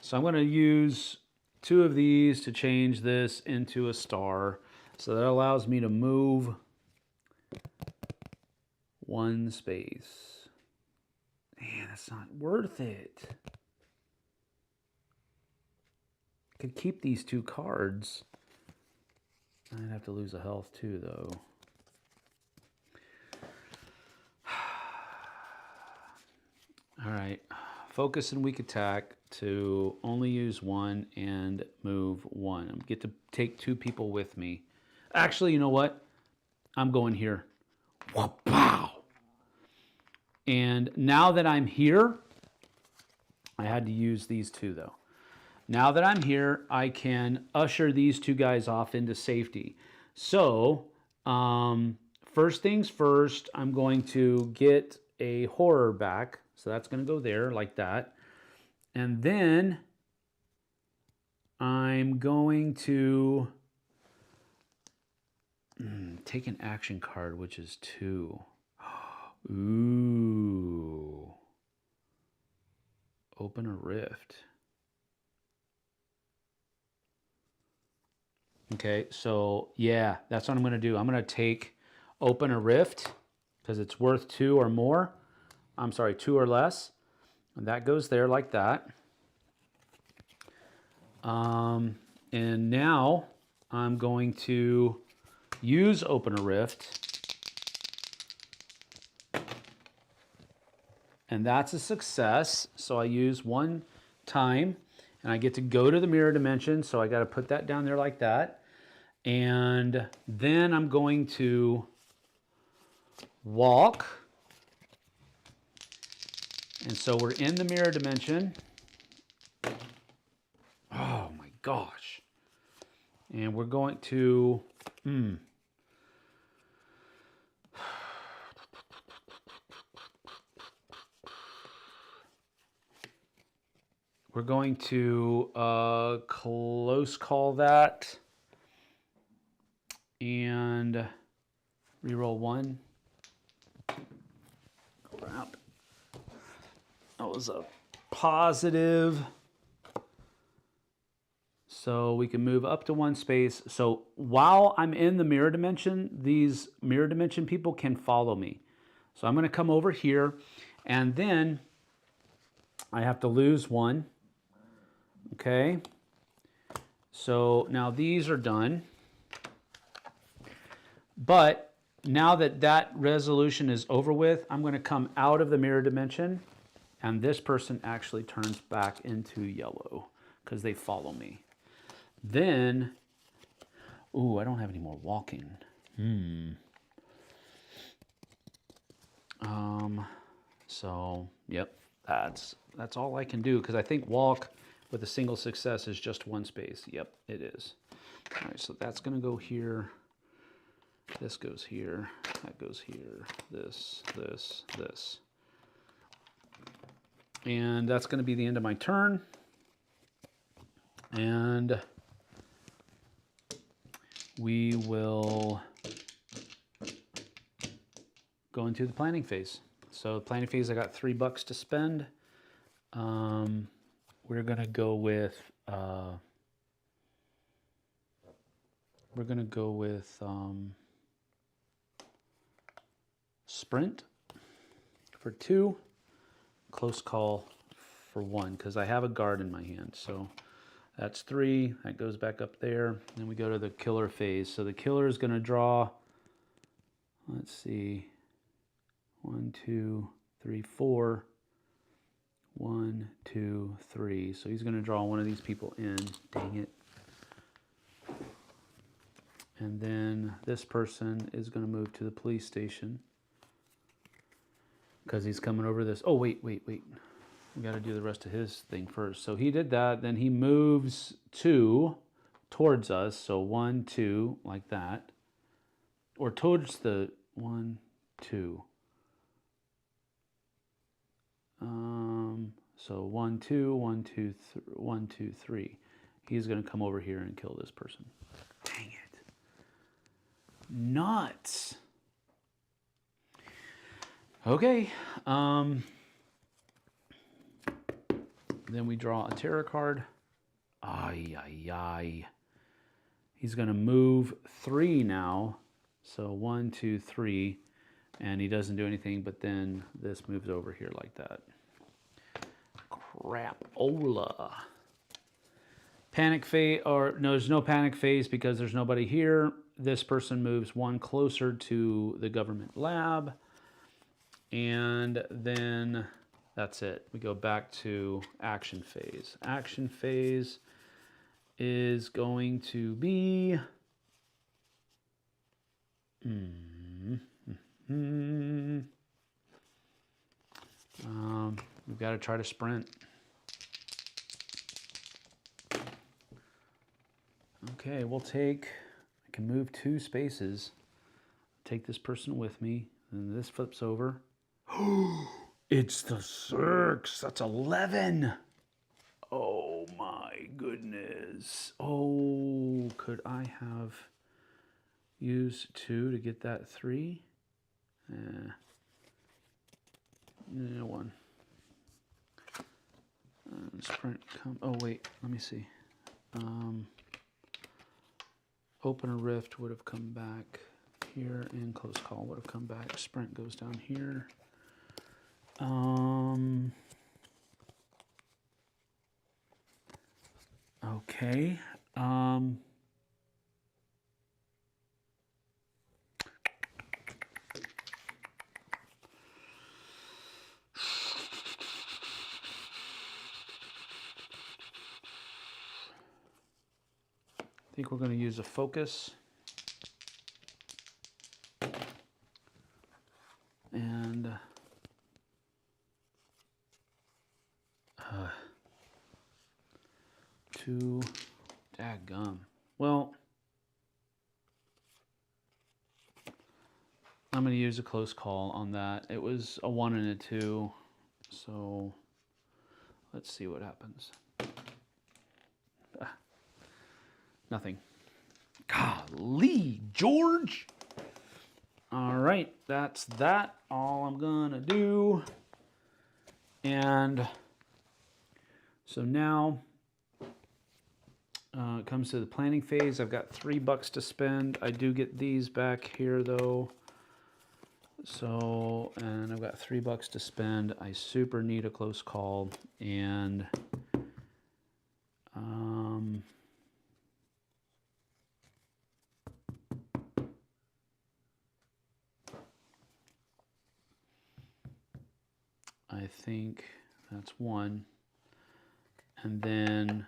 S1: So I'm going to use 2 of these to change this into a star. So that allows me to move 1 space. Man, that's not worth it. I could keep these 2 cards. I'd have to lose a health too, though. All right. Focus and weak attack to only use 1 and move 1. I get to take 2 people with me. Actually, you know what? I'm going here. Wow. And now that I'm here, I had to use these 2 though. Now that I'm here, I can usher these 2 guys off into safety. So, first things first, I'm going to get a horror back. So that's going to go there like that. And then I'm going to take an action card, which is 2. Ooh. Open a rift. Okay, so yeah, that's what I'm going to do. I'm going to take open a rift because it's worth 2 or more. I'm sorry, 2 or less. And that goes there like that. And now I'm going to use open a rift. And that's a success. So I use 1 time and I get to go to the mirror dimension. So I got to put that down there like that. And then I'm going to walk. And so we're in the mirror dimension. Oh my gosh. And we're going to, we're going to close call that and reroll 1. Crap. That was a positive. So we can move up to 1 space. So while I'm in the mirror dimension, these mirror dimension people can follow me. So I'm going to come over here, and then I have to lose 1. Okay. So now these are done. But now that that resolution is over with, I'm going to come out of the mirror dimension, and this person actually turns back into yellow because they follow me. Then, ooh, I don't have any more walking. So, yep, that's all I can do, because I think walk with a single success is just 1 space. Yep, it is. All right, so that's going to go here. This goes here. That goes here. This, this, this. And that's going to be the end of my turn. And we will go into the planning phase. So the planning phase, I got $3 to spend. We're gonna go with sprint for 2, close call for 1, because I have a guard in my hand. So that's 3. That goes back up there. Then we go to the killer phase. So the killer is going to draw, let's see, 1, 2, 3, 4. 1, 2, 3. So he's going to draw one of these people in. Dang it. And then this person is going to move to the police station because he's coming over this. Oh, wait. We got to do the rest of his thing first. So he did that. Then he moves 2 towards us. So 1, 2, like that. Or towards the 1, 2. So 1, 2, 1, 2, 1, 2, 3. He's going to come over here and kill this person. Dang it. Nuts. Okay. Then we draw a terror card. Ay, ay, ay. He's going to move 3 now. So 1, 2, 3. And he doesn't do anything, but then this moves over here like that. Crapola. Panic phase, or no, there's no panic phase because there's nobody here. This person moves 1 closer to the government lab. And then that's it. We go back to action phase. Action phase is going to be... we've got to try to sprint. Okay, we'll take, I can move 2 spaces. Take this person with me, and this flips over. It's the 6. That's 11. Oh my goodness. Oh, could I have used 2 to get that 3? Yeah, 1. Sprint come. Oh wait, let me see. Open a rift would have come back here, and close call would have come back. Sprint goes down here. Okay. I think we're going to use a focus. And 2. Daggum. Well, I'm going to use a close call on that. It was a 1 and a 2. So let's see what happens. Nothing. Golly, George. All right, that's that. All I'm gonna do. And so now it comes to the planning phase. I've got $3 to spend. I do get these back here though. So, and I've got $3 to spend. I super need a close call, and I think that's 1. And then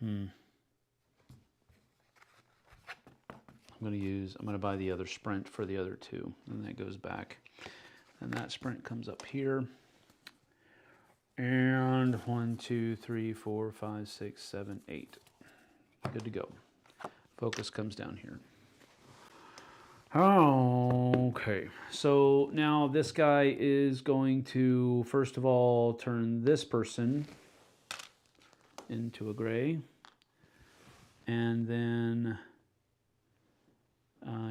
S1: I'm going to buy the other sprint for the other 2, and that goes back. And that sprint comes up here. And 1, 2, 3, 4, 5, 6, 7, 8. Good to go. Focus comes down here. Okay, so now this guy is going to, first of all, turn this person into a gray. And then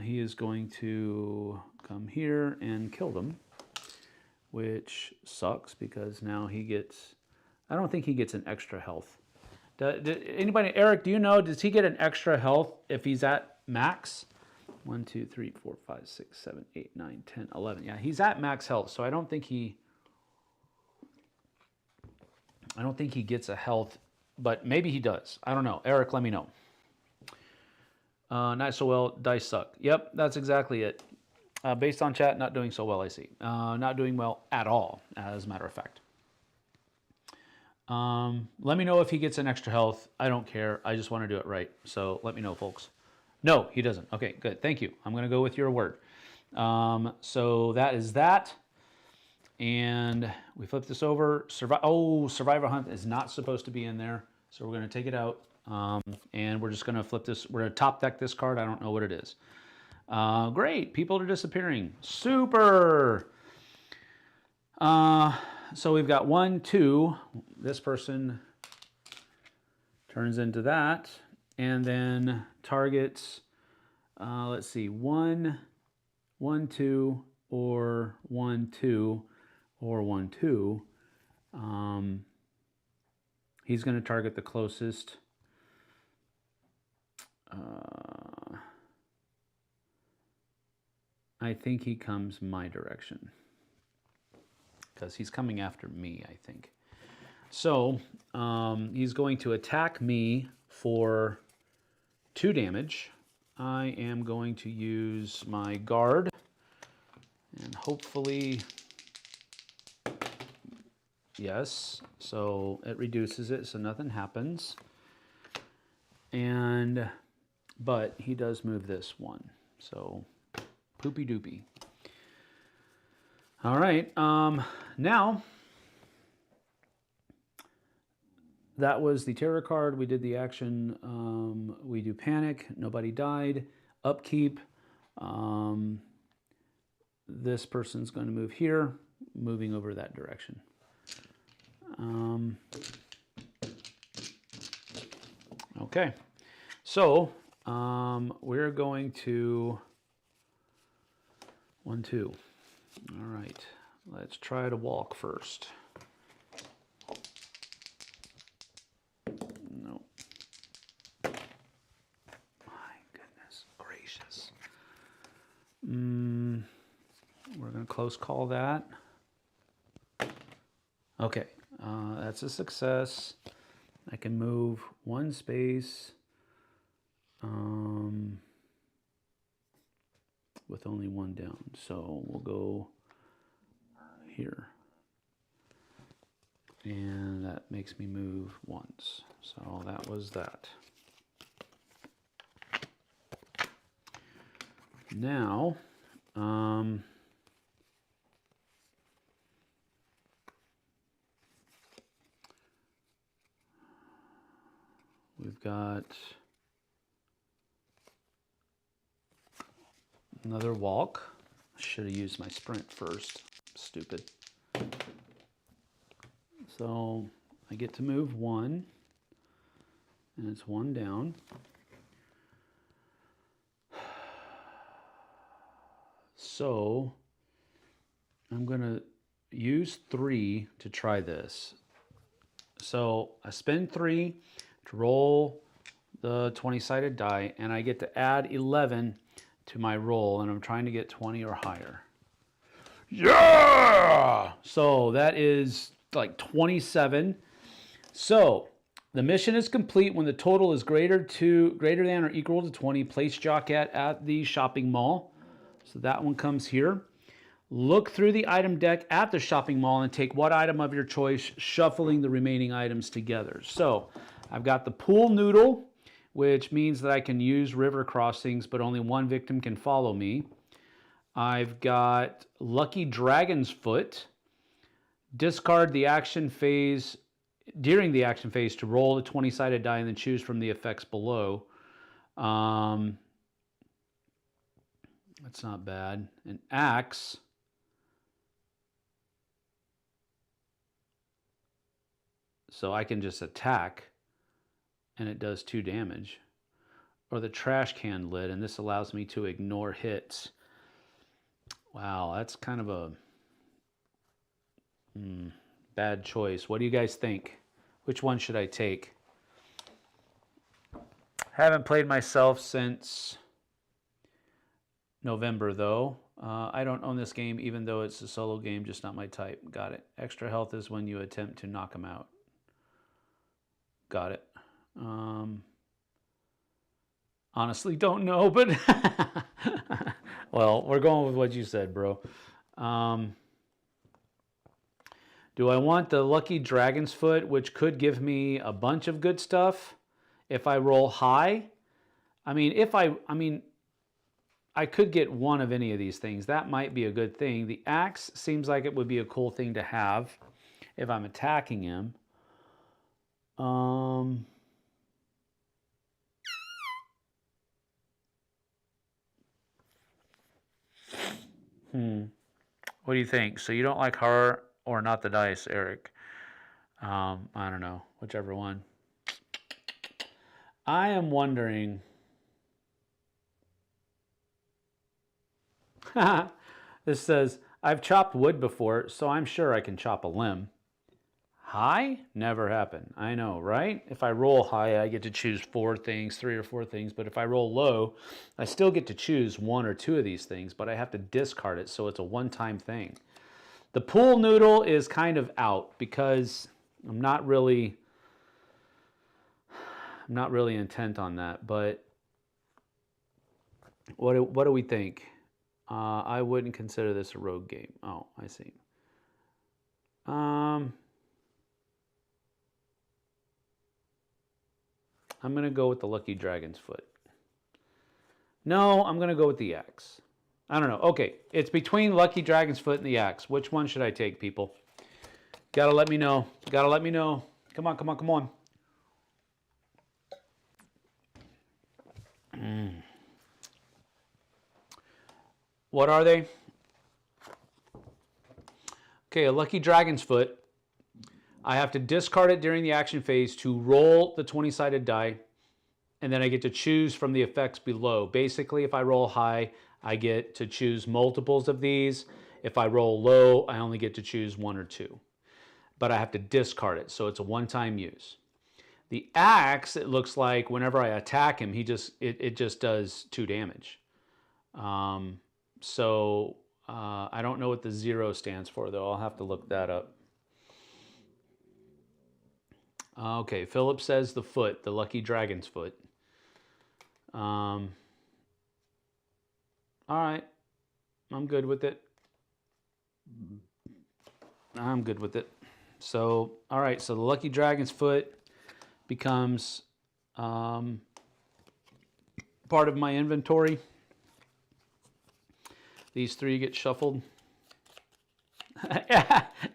S1: he is going to come here and kill them, which sucks because now he gets, I don't think he gets an extra health. Anybody, Eric, do you know, does he get an extra health if he's at max? 1, 2, 3, 4, 5, 6, 7, 8, 9, 10, 11. Yeah, he's at max health, so I don't think he gets a health, but maybe he does. I don't know. Eric, let me know. Not so well, dice suck. Yep, that's exactly it. Based on chat, not doing so well, I see. Not doing well at all, as a matter of fact. Let me know if he gets an extra health. I don't care. I just want to do it right. So let me know, folks. No, he doesn't. Okay, good. Thank you. I'm going to go with your word. So that is that. And we flip this over. Survivor Hunt is not supposed to be in there. So we're going to take it out. And we're just going to flip this. We're going to top deck this card. I don't know what it is. Great. People are disappearing. Super. So we've got 1, 2. This person turns into that. And then targets, let's see, 1, 1, 2, or 1, 2, or 1, 2. He's going to target the closest. I think he comes my direction because he's coming after me, I think. So he's going to attack me for 2 damage. I am going to use my guard and hopefully, yes, so it reduces it so nothing happens. And but he does move this 1, so poopy doopy. All right, now that was the terror card. We did the action. We do panic. Nobody died. Upkeep. This person's going to move here, moving over that direction. Okay, so we're going to 1, 2. All right, let's try to walk first. No. My goodness gracious. We're going to close call that. Okay, that's a success. I can move 1 space with only 1 down. So we'll go here. And that makes me move once. So that was that. Now, got another walk. Should have used my sprint first. Stupid. So I get to move 1, and it's 1 down. So I'm going to use 3 to try this. So I spend 3 to roll the 20-sided die, and I get to add 11 to my roll, and I'm trying to get 20 or higher. Yeah! So that is like 27. So the mission is complete when the total is greater than or equal to 20. Place jock at the shopping mall. So that one comes here. Look through the item deck at the shopping mall and take what item of your choice, shuffling the remaining items together. So I've got the pool noodle, which means that I can use river crossings, but only 1 victim can follow me. I've got Lucky Dragon's Foot. Discard the action phase during the action phase to roll the 20-sided die and then choose from the effects below. That's not bad. An axe. So I can just attack and it does 2 damage. Or the trash can lid, and this allows me to ignore hits. Wow, that's kind of a bad choice. What do you guys think? Which one should I take? Haven't played myself since November, though. I don't own this game, even though it's a solo game, just not my type. Got it. Extra health is when you attempt to knock them out. Got it. Honestly, don't know, but well, we're going with what you said, bro. Do I want the Lucky Dragon's Foot, which could give me a bunch of good stuff if I roll high? I mean, I could get one of any of these things. That might be a good thing. The axe seems like it would be a cool thing to have if I'm attacking him. What do you think? So you don't like horror or not the dice, Eric? I don't know. Whichever one. I am wondering. This says, I've chopped wood before, so I'm sure I can chop a limb. High? Never happened. I know, right? If I roll high, I get to choose 4 things, 3 or 4 things. But if I roll low, I still get to choose 1 or 2 of these things, but I have to discard it, so it's a one-time thing. The pool noodle is kind of out because I'm not really intent on that. But what do we think? I wouldn't consider this a rogue game. Oh, I see. I'm going to go with the Lucky Dragon's Foot. No, I'm going to go with the axe. I don't know. Okay, it's between Lucky Dragon's Foot and the axe. Which one should I take, people? Gotta let me know. Gotta let me know. Come on, come on, come on. What are they? Okay, a Lucky Dragon's Foot. I have to discard it during the action phase to roll the 20-sided die, and then I get to choose from the effects below. Basically, if I roll high, I get to choose multiples of these. If I roll low, I only get to choose 1 or 2. But I have to discard it, so it's a one-time use. The axe, it looks like whenever I attack him, it just does 2 damage. So I don't know what the 0 stands for, though. I'll have to look that up. Okay, Philip says the foot, the Lucky Dragon's Foot. All right, I'm good with it. I'm good with it. So, all right, so the Lucky Dragon's Foot becomes part of my inventory. These 3 get shuffled.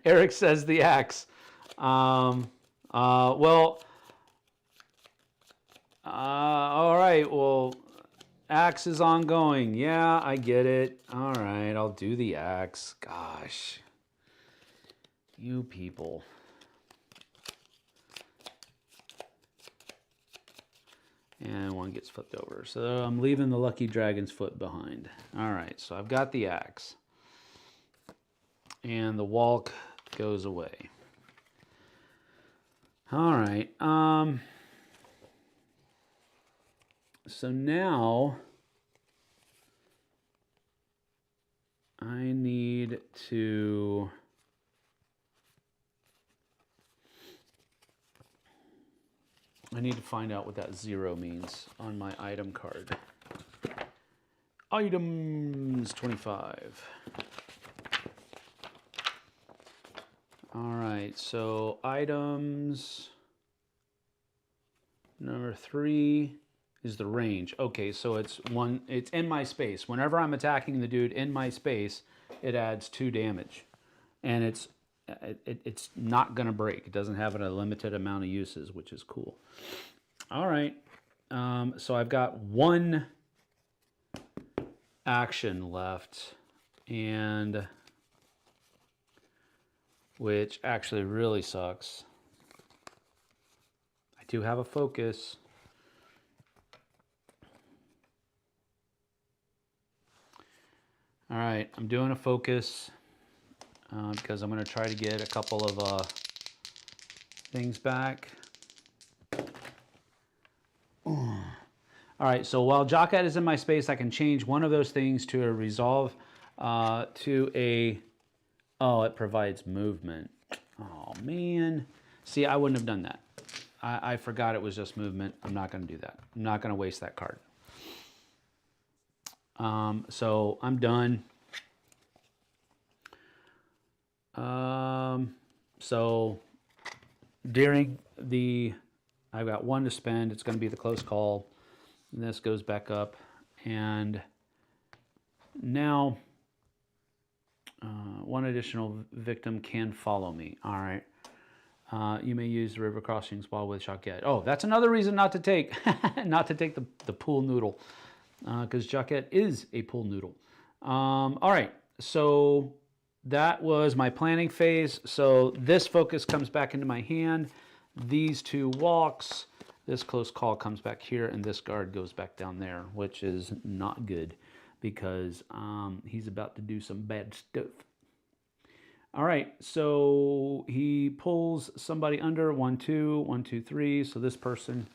S1: Eric says the axe. Well, All right, well, axe is ongoing. Yeah, I get it. All right, I'll do the axe. Gosh. You people. And one gets flipped over. So I'm leaving the lucky dragon's foot behind. All right, so I've got the axe. And the walk goes away. All right. So now I need to find out what that 0 means on my item card. Items 25. All right, so items number 3 is the range. Okay, so it's in my space. Whenever I'm attacking the dude in my space, it adds 2 damage. And it's not gonna break. It doesn't have a limited amount of uses, which is cool. All right, so I've got 1 action left, and which actually really sucks. I do have a focus. All right, I'm doing a focus because I'm going to try to get a couple of things back. All right, so while Jockhead is in my space, I can change one of those things to a resolve to a... Oh, it provides movement. Oh, man. See, I wouldn't have done that. I forgot it was just movement. I'm not going to do that. I'm not going to waste that card. So I'm done. So during the... I've got 1 to spend. It's going to be the close call. And this goes back up. And now... 1 additional victim can follow me. All right. You may use the river crossings while with Jockhead. Oh, that's another reason not to take the pool noodle, because Jockhead is a pool noodle. All right. So that was my planning phase. So this focus comes back into my hand. These 2 walks. This close call comes back here, and this guard goes back down there, which is not good, because he's about to do some bad stuff. All right, so he pulls somebody under. 1, 2, 1, 2, 3. So this person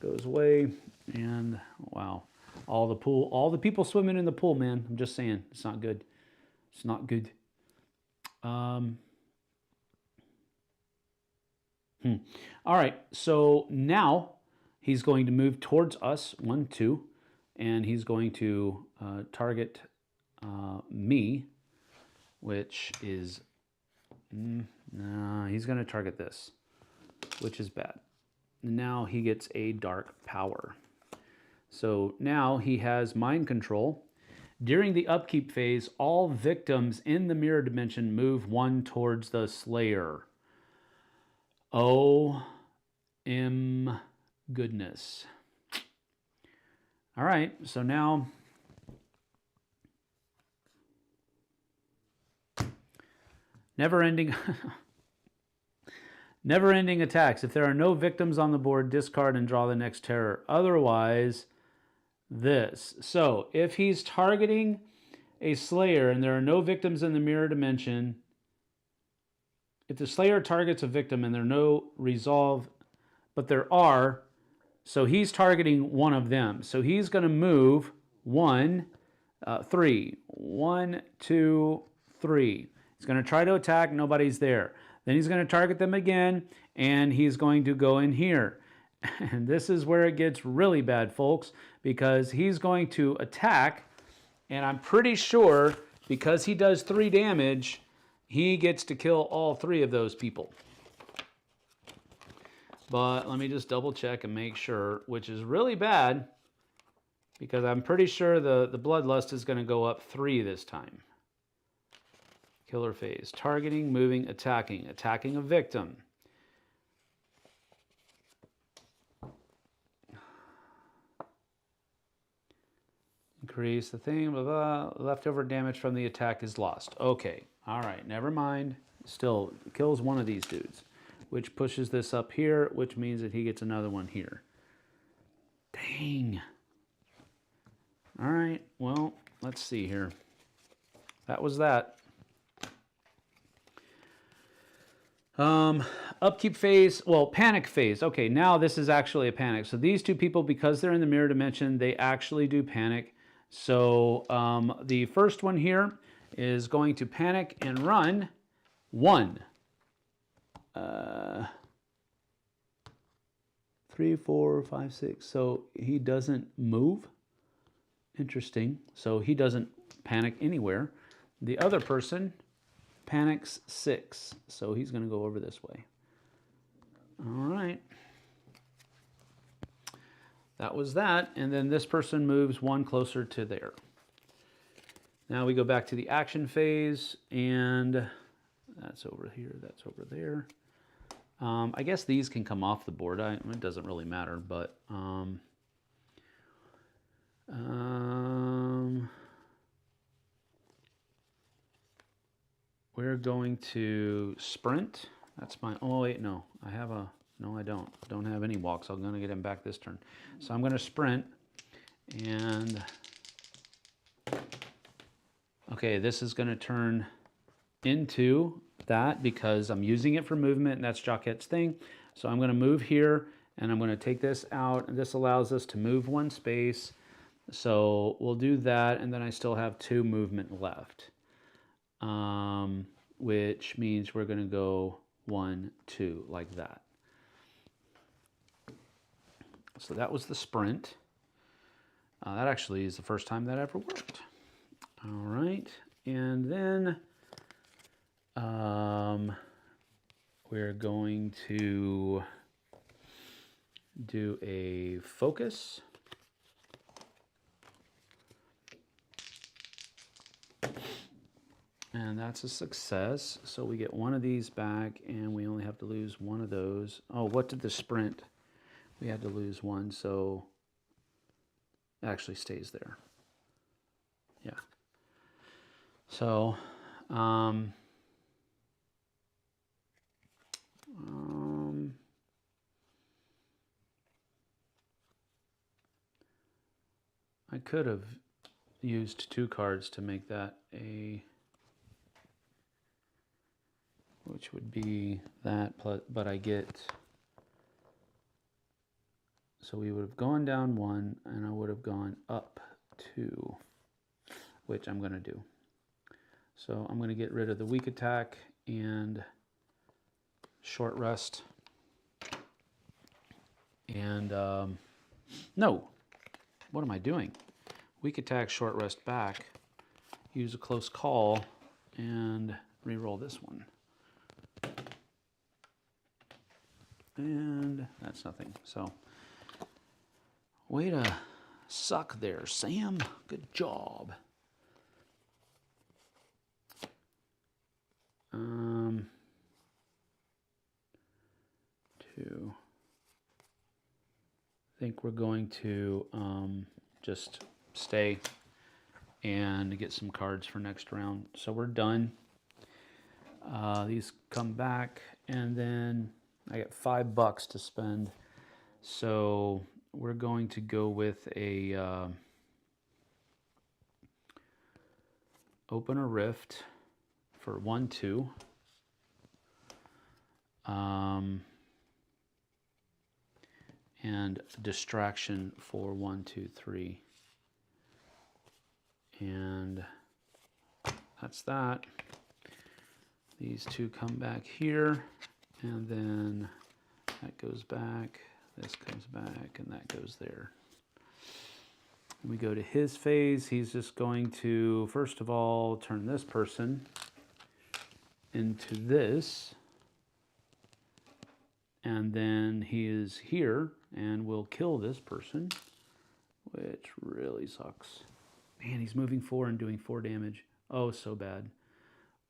S1: goes away, and wow, all the people swimming in the pool, man. I'm just saying, it's not good. It's not good. All right, so now he's going to move towards us. 1, 2. And he's going to target me, which is... no, he's going to target this, which is bad. Now he gets a dark power. So now he has mind control. During the upkeep phase, all victims in the mirror dimension move 1 towards the Slayer. Oh, goodness. All right, so now never-ending attacks. If there are no victims on the board, discard and draw the next terror. Otherwise, this. So if he's targeting a Slayer and there are no victims in the mirror dimension, if the Slayer targets a victim and there are no resolve, but there are, so he's targeting one of them. So he's going to move 1, 3. 1, 2, 3. He's going to try to attack. Nobody's there. Then he's going to target them again, and he's going to go in here. And this is where it gets really bad, folks, because he's going to attack, and I'm pretty sure because he does 3 damage, he gets to kill all 3 of those people. But let me just double check and make sure, which is really bad, because I'm pretty sure the Bloodlust is going to go up 3 this time. Killer phase. Targeting, moving, attacking. Attacking a victim. increase the thing, blah, blah. Leftover damage from the attack is lost. Okay, all right, never mind. Still kills one of these dudes, which pushes this up here, which means that he gets another one here. Dang. All right, well, let's see here. That was that. Upkeep phase, well, panic phase. Okay, now this is actually a panic. So these two people, because they're in the mirror dimension, they actually do panic. So the first one here is going to panic and run 1. 3, 4, 5, 6. So he doesn't move. Interesting. So he doesn't panic anywhere. The other person panics 6. So he's going to go over this way. All right. That was that. And then this person moves 1 closer to there. Now we go back to the action phase, and that's over here, that's over there. I guess these can come off the board. It doesn't really matter, but we're going to sprint. That's my, oh wait, no, I have a, no I don't have any walks. I'm gonna get him back this turn. So I'm gonna sprint, and okay, this is gonna turn into that because I'm using it for movement, and that's Jockette's thing. So I'm gonna move here, and I'm gonna take this out, and this allows us to move 1 space. So we'll do that, and then I still have 2 movement left. Which means we're going to go 1, 2, like that. So that was the sprint. That actually is the first time that ever worked. All right, and then we're going to do a focus. And that's a success. So we get 1 of these back, and we only have to lose 1 of those. Oh, what did the sprint? We had to lose 1, so it actually stays there. Yeah. So, I could have used 2 cards to make that a, which would be that, plus, but I get, so we would have gone down 1, and I would have gone up 2, which I'm going to do. So I'm going to get rid of the weak attack and short rest. And, no, what am I doing? Weak attack, short rest back, use a close call, and re-roll this one. And that's nothing. So, way to suck there, Sam. Good job. Two. I think we're going to just stay and get some cards for next round. So we're done. These come back, and then I get $5 to spend. So we're going to go with a open a rift for 1, 2. And distraction for 1, 2, 3. And that's that. These 2 come back here, and then that goes back, this comes back, and that goes there. We go to his phase. He's just going to, first of all, turn this person into this, and then he is here and will kill this person, which really sucks. Man, he's moving 4 and doing 4 damage. Oh, so bad.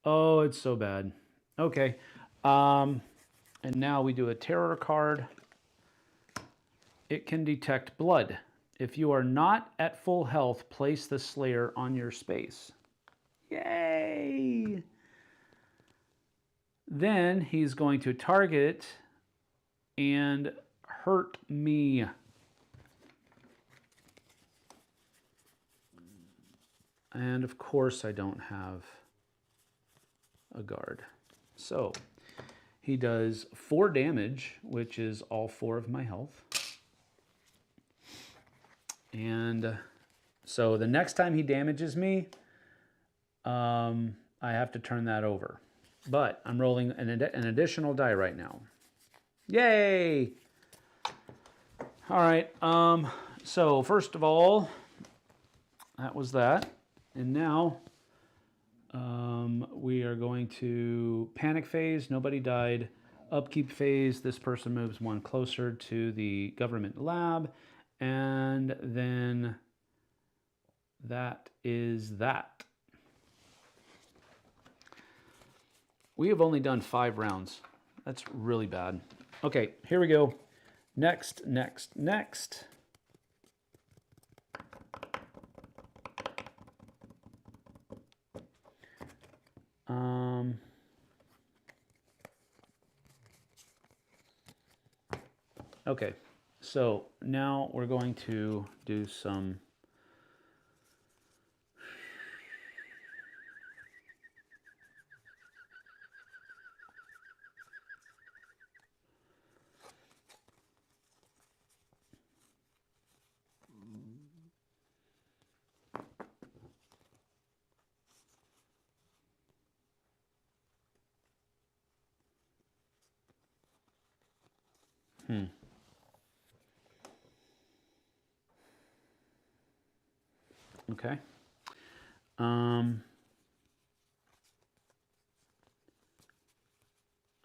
S1: Oh, it's so bad. Okay. And now we do a terror card. It can detect blood. If you are not at full health, place the Slayer on your space. Yay! Then he's going to target and hurt me. And of course I don't have a guard. So he does 4 damage, which is all 4 of my health. And so the next time he damages me, I have to turn that over. But I'm rolling an additional die right now. Yay! All right, so first of all, that was that. And now we are going to panic phase. Nobody died. Upkeep phase. This person moves 1 closer to the government lab. And then that is that. We have only done 5 rounds. That's really bad. Okay, here we go. Next. Okay, so now we're going to do some Okay. I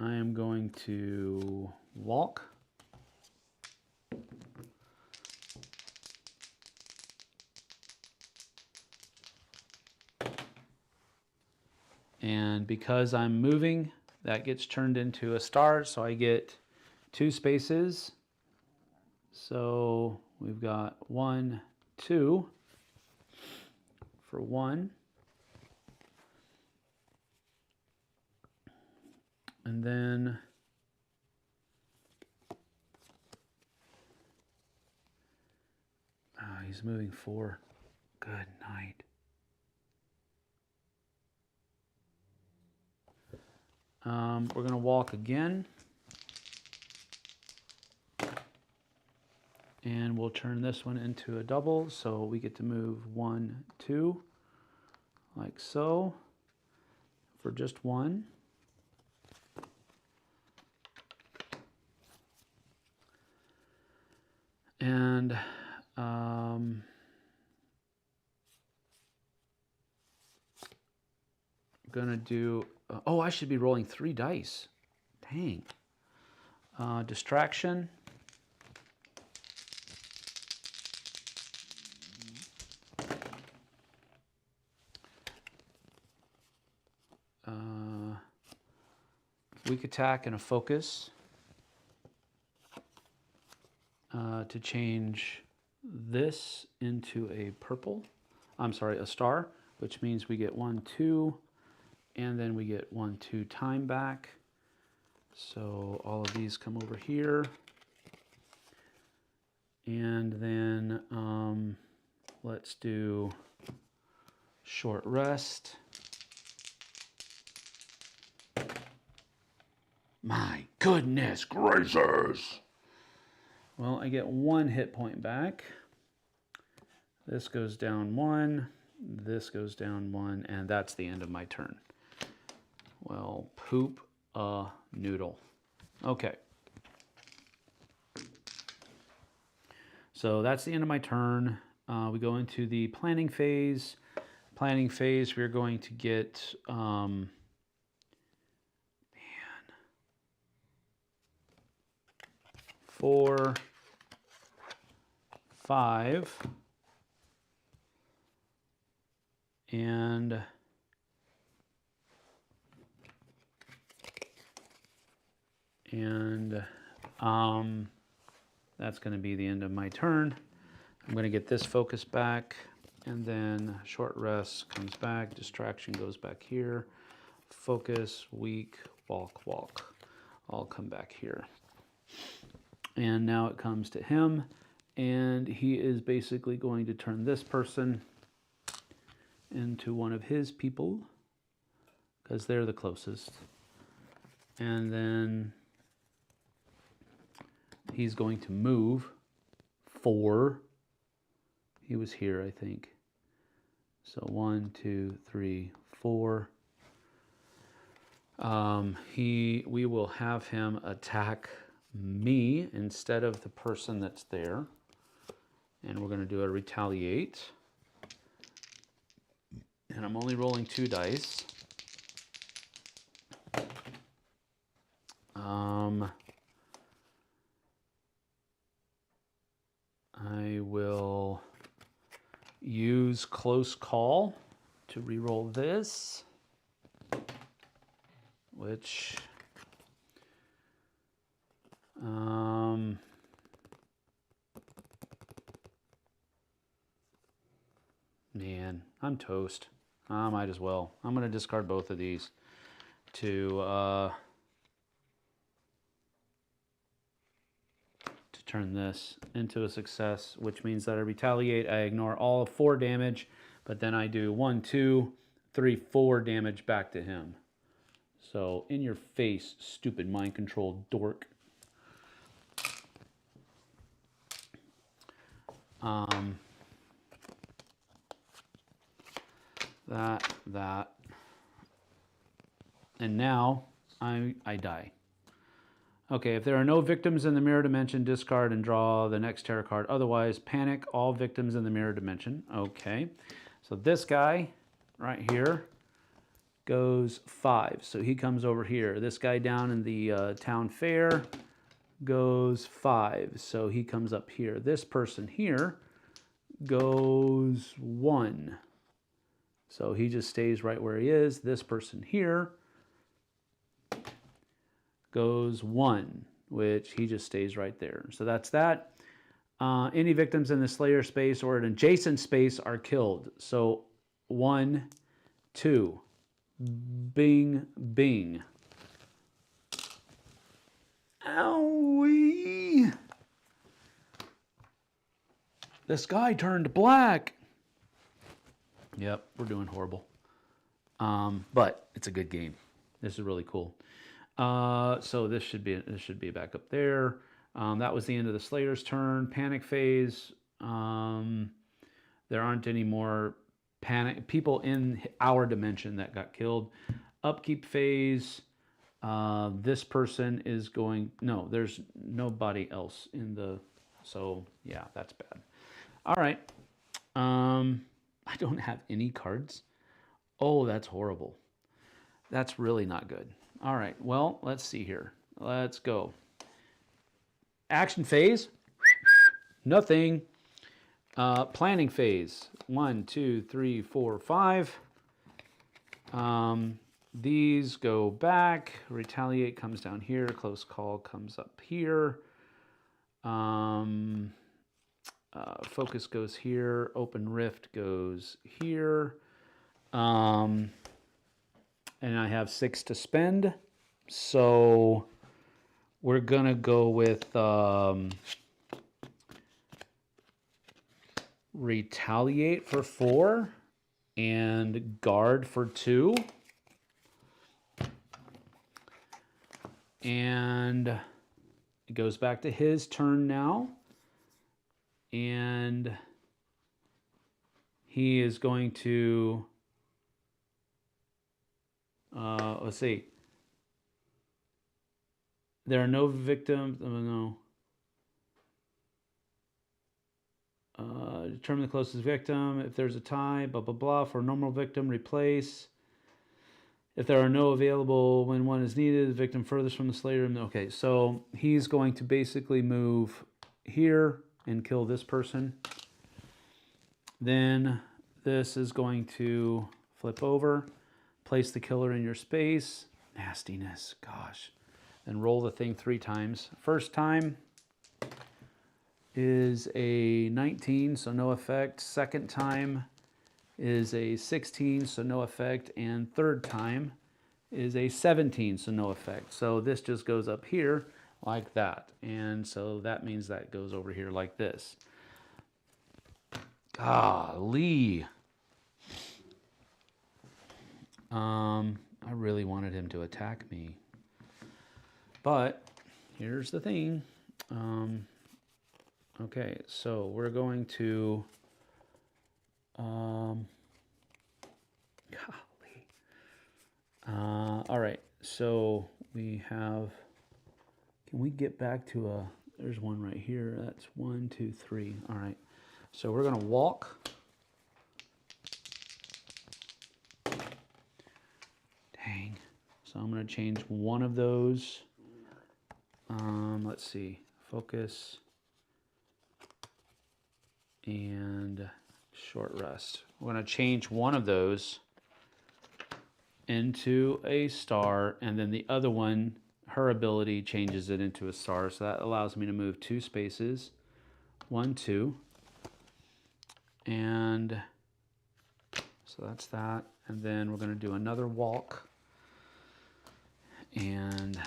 S1: am going to walk. And because I'm moving, that gets turned into a star, so I get 2 spaces. So we've got 1, 2 for 1. And then he's moving 4. Good night. We're going to walk again. And we'll turn this one into a double, so we get to move 1, 2, like so, for just 1. And gonna do, oh, I should be rolling 3 dice. Dang. Distraction. Weak attack and a focus. To change this into a purple. I'm sorry, a star, which means we get 1, 2, and then we get 1, 2 time back. So all of these come over here. And then let's do short rest. My goodness gracious! Well, I get 1 hit point back. This goes down 1, this goes down 1, and that's the end of my turn. Well, poop a noodle. Okay. So that's the end of my turn. We go into the planning phase. Planning phase, we're going to get 4, 5, and that's going to be the end of my turn. I'm going to get this focus back, and then short rest comes back, distraction goes back here, focus, weak, walk, walk. All come back here. And now it comes to him, and he is basically going to turn this person into one of his people, because they're the closest. And then he's going to move 4. He was here, I think. So 1, 2, 3, 4. We will have him attack me instead of the person that's there. And we're going to do a retaliate. And I'm only rolling 2 dice. I will use close call to reroll this, which man, I'm toast. I might as well. I'm going to discard both of these to turn this into a success, which means that I retaliate. I ignore all of 4 damage, but then I do 1, 2, 3, 4 damage back to him. So in your face, stupid mind control dork. That. And now I die. Okay, if there are no victims in the mirror dimension, discard and draw the next tarot card. Otherwise, panic all victims in the mirror dimension. Okay, so this guy right here goes 5. So he comes over here. This guy down in the town fair goes 5. So he comes up here. This person here goes 1. So he just stays right where he is. This person here goes 1, which he just stays right there. So that's that. Any victims in the Slayer space or an adjacent space are killed. So 1, 2, bing, bing. Owie! The sky turned black. Yep, we're doing horrible. But it's a good game. This is really cool. So this should be back up there. That was the end of the Slayer's turn. Panic phase. There aren't any more people in our dimension that got killed. Upkeep phase. This person is going. No, there's nobody else in the. So yeah, that's bad. All right. I don't have any cards. Oh, that's horrible. That's really not good. All right, well, let's see here. Let's go. Action phase, nothing. Planning phase, 1, 2, 3, 4, 5. These go back. Retaliate comes down here. Close call comes up here. Focus goes here. Open rift goes here. And I have 6 to spend. So we're going to go with retaliate for 4 and guard for 2. And it goes back to his turn now. And he is going to, let's see. There are no victims. Oh, no. Determine the closest victim. If there's a tie, blah, blah, blah. For a normal victim, replace. If there are no available when one is needed, the victim furthest from the Slayer. Okay, so he's going to basically move here and kill this person. Then this is going to flip over, place the killer in your space. Nastiness, gosh. Then roll the thing 3 times. First time, is a 19, so no effect. Second time is a 16, so no effect. And third time is a 17, so no effect. So this just goes up here like that. And so that means that goes over here like this. Golly. I really wanted him to attack me. But here's the thing. Okay, so we're going to golly. All right, so we have, can we get back to a, there's one right here. That's 1, 2, 3. All right, so we're going to walk. Dang. So I'm going to change one of those. Let's see, focus and short rest. We're going to change one of those into a star, and then the other one, her ability changes it into a star. So that allows me to move 2 spaces, 1, 2, and so that's that. And then we're going to do another walk and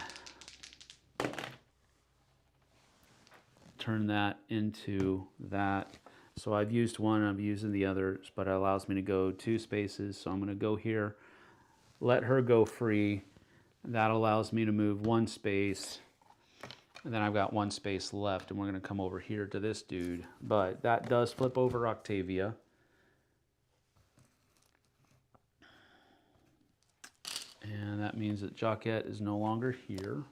S1: turn that into that. So I've used one, I'm using the others, but it allows me to go 2 spaces. So I'm going to go here, let her go free. That allows me to move 1 space. And then I've got 1 space left, and we're going to come over here to this dude. But that does flip over Octavia. And that means that Jaquette is no longer here.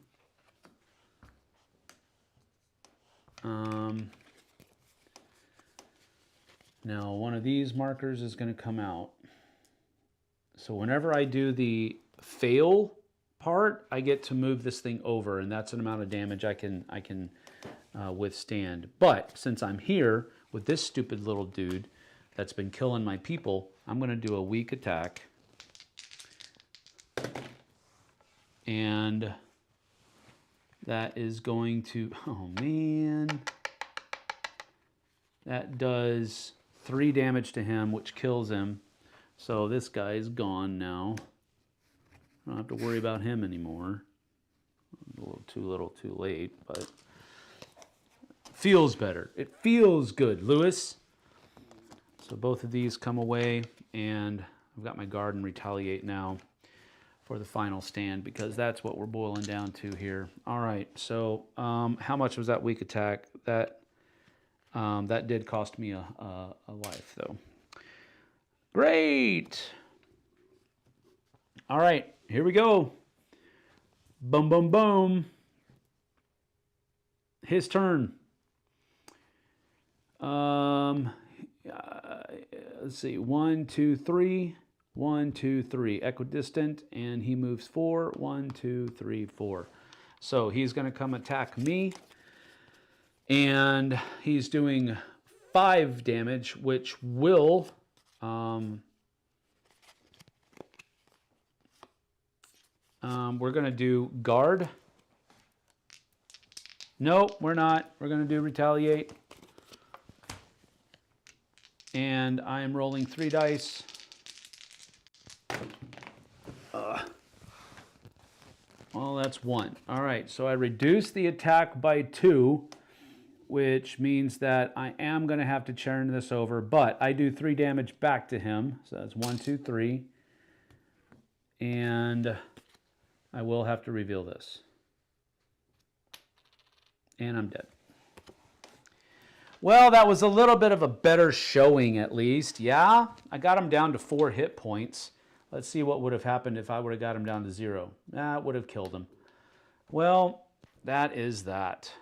S1: Now one of these markers is going to come out. So whenever I do the fail part, I get to move this thing over, and that's an amount of damage I can withstand. But since I'm here with this stupid little dude that's been killing my people, I'm going to do a weak attack. And that is going to, oh man, that does 3 damage to him, which kills him. So this guy is gone now. I don't have to worry about him anymore. A little too late, but feels better. It feels good, Lewis. So both of these come away, and I've got my guard and retaliate now for the final stand, because that's what we're boiling down to here. All right, so how much was that weak attack? That did cost me a life, though. Great. All right, here we go. Boom, boom, boom. His turn. Let's see, 1, 2, 3. 1, 2, 3, equidistant, and he moves 4. 1, 2, 3, 4. So he's going to come attack me, and he's doing 5 damage, which will we're going to do guard. Nope, we're not. We're going to do retaliate, and I am rolling 3 dice. Well, that's 1. All right, so I reduce the attack by 2, which means that I am going to have to churn this over, but I do 3 damage back to him. So that's 1, 2, 3. And I will have to reveal this. And I'm dead. Well, that was a little bit of a better showing, at least. Yeah, I got him down to 4 hit points. Let's see what would have happened if I would have got him down to 0. That would have killed him. Well, that is that.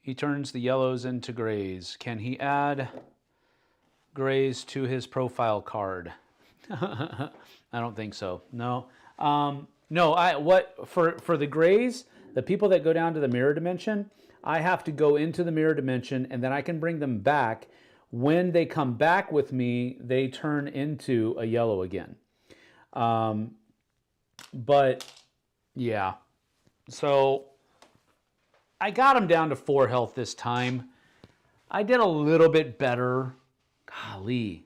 S1: He turns the yellows into grays. Can he add grays to his profile card? I don't think so. No. No, for the grays, the people that go down to the mirror dimension, I have to go into the mirror dimension, and then I can bring them back. When they come back with me, they turn into a yellow again. But yeah, so I got him down to 4 health this time. I did a little bit better. Golly.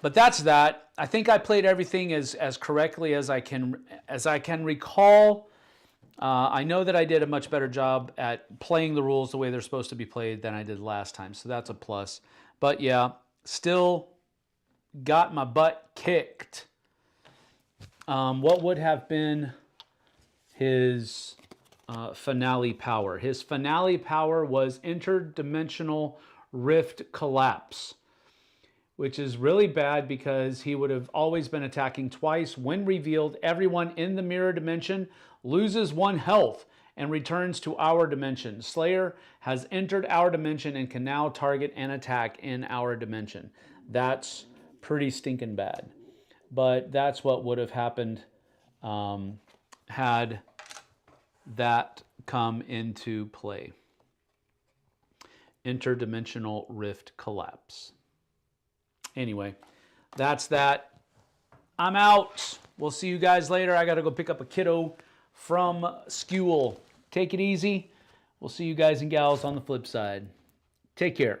S1: But that's that. I think I played everything as correctly as I can recall. I know that I did a much better job at playing the rules the way they're supposed to be played than I did last time, so that's a plus. But yeah, still got my butt kicked. What would have been his finale power? His finale power was interdimensional rift collapse, which is really bad because he would have always been attacking twice. When revealed, everyone in the mirror dimension loses 1 health and returns to our dimension. Slayer has entered our dimension and can now target and attack in our dimension. That's pretty stinking bad. But that's what would have happened had that come into play. Interdimensional rift collapse. Anyway, that's that. I'm out. We'll see you guys later. I got to go pick up a kiddo from school. Take it easy. We'll see you guys and gals on the flip side. Take care.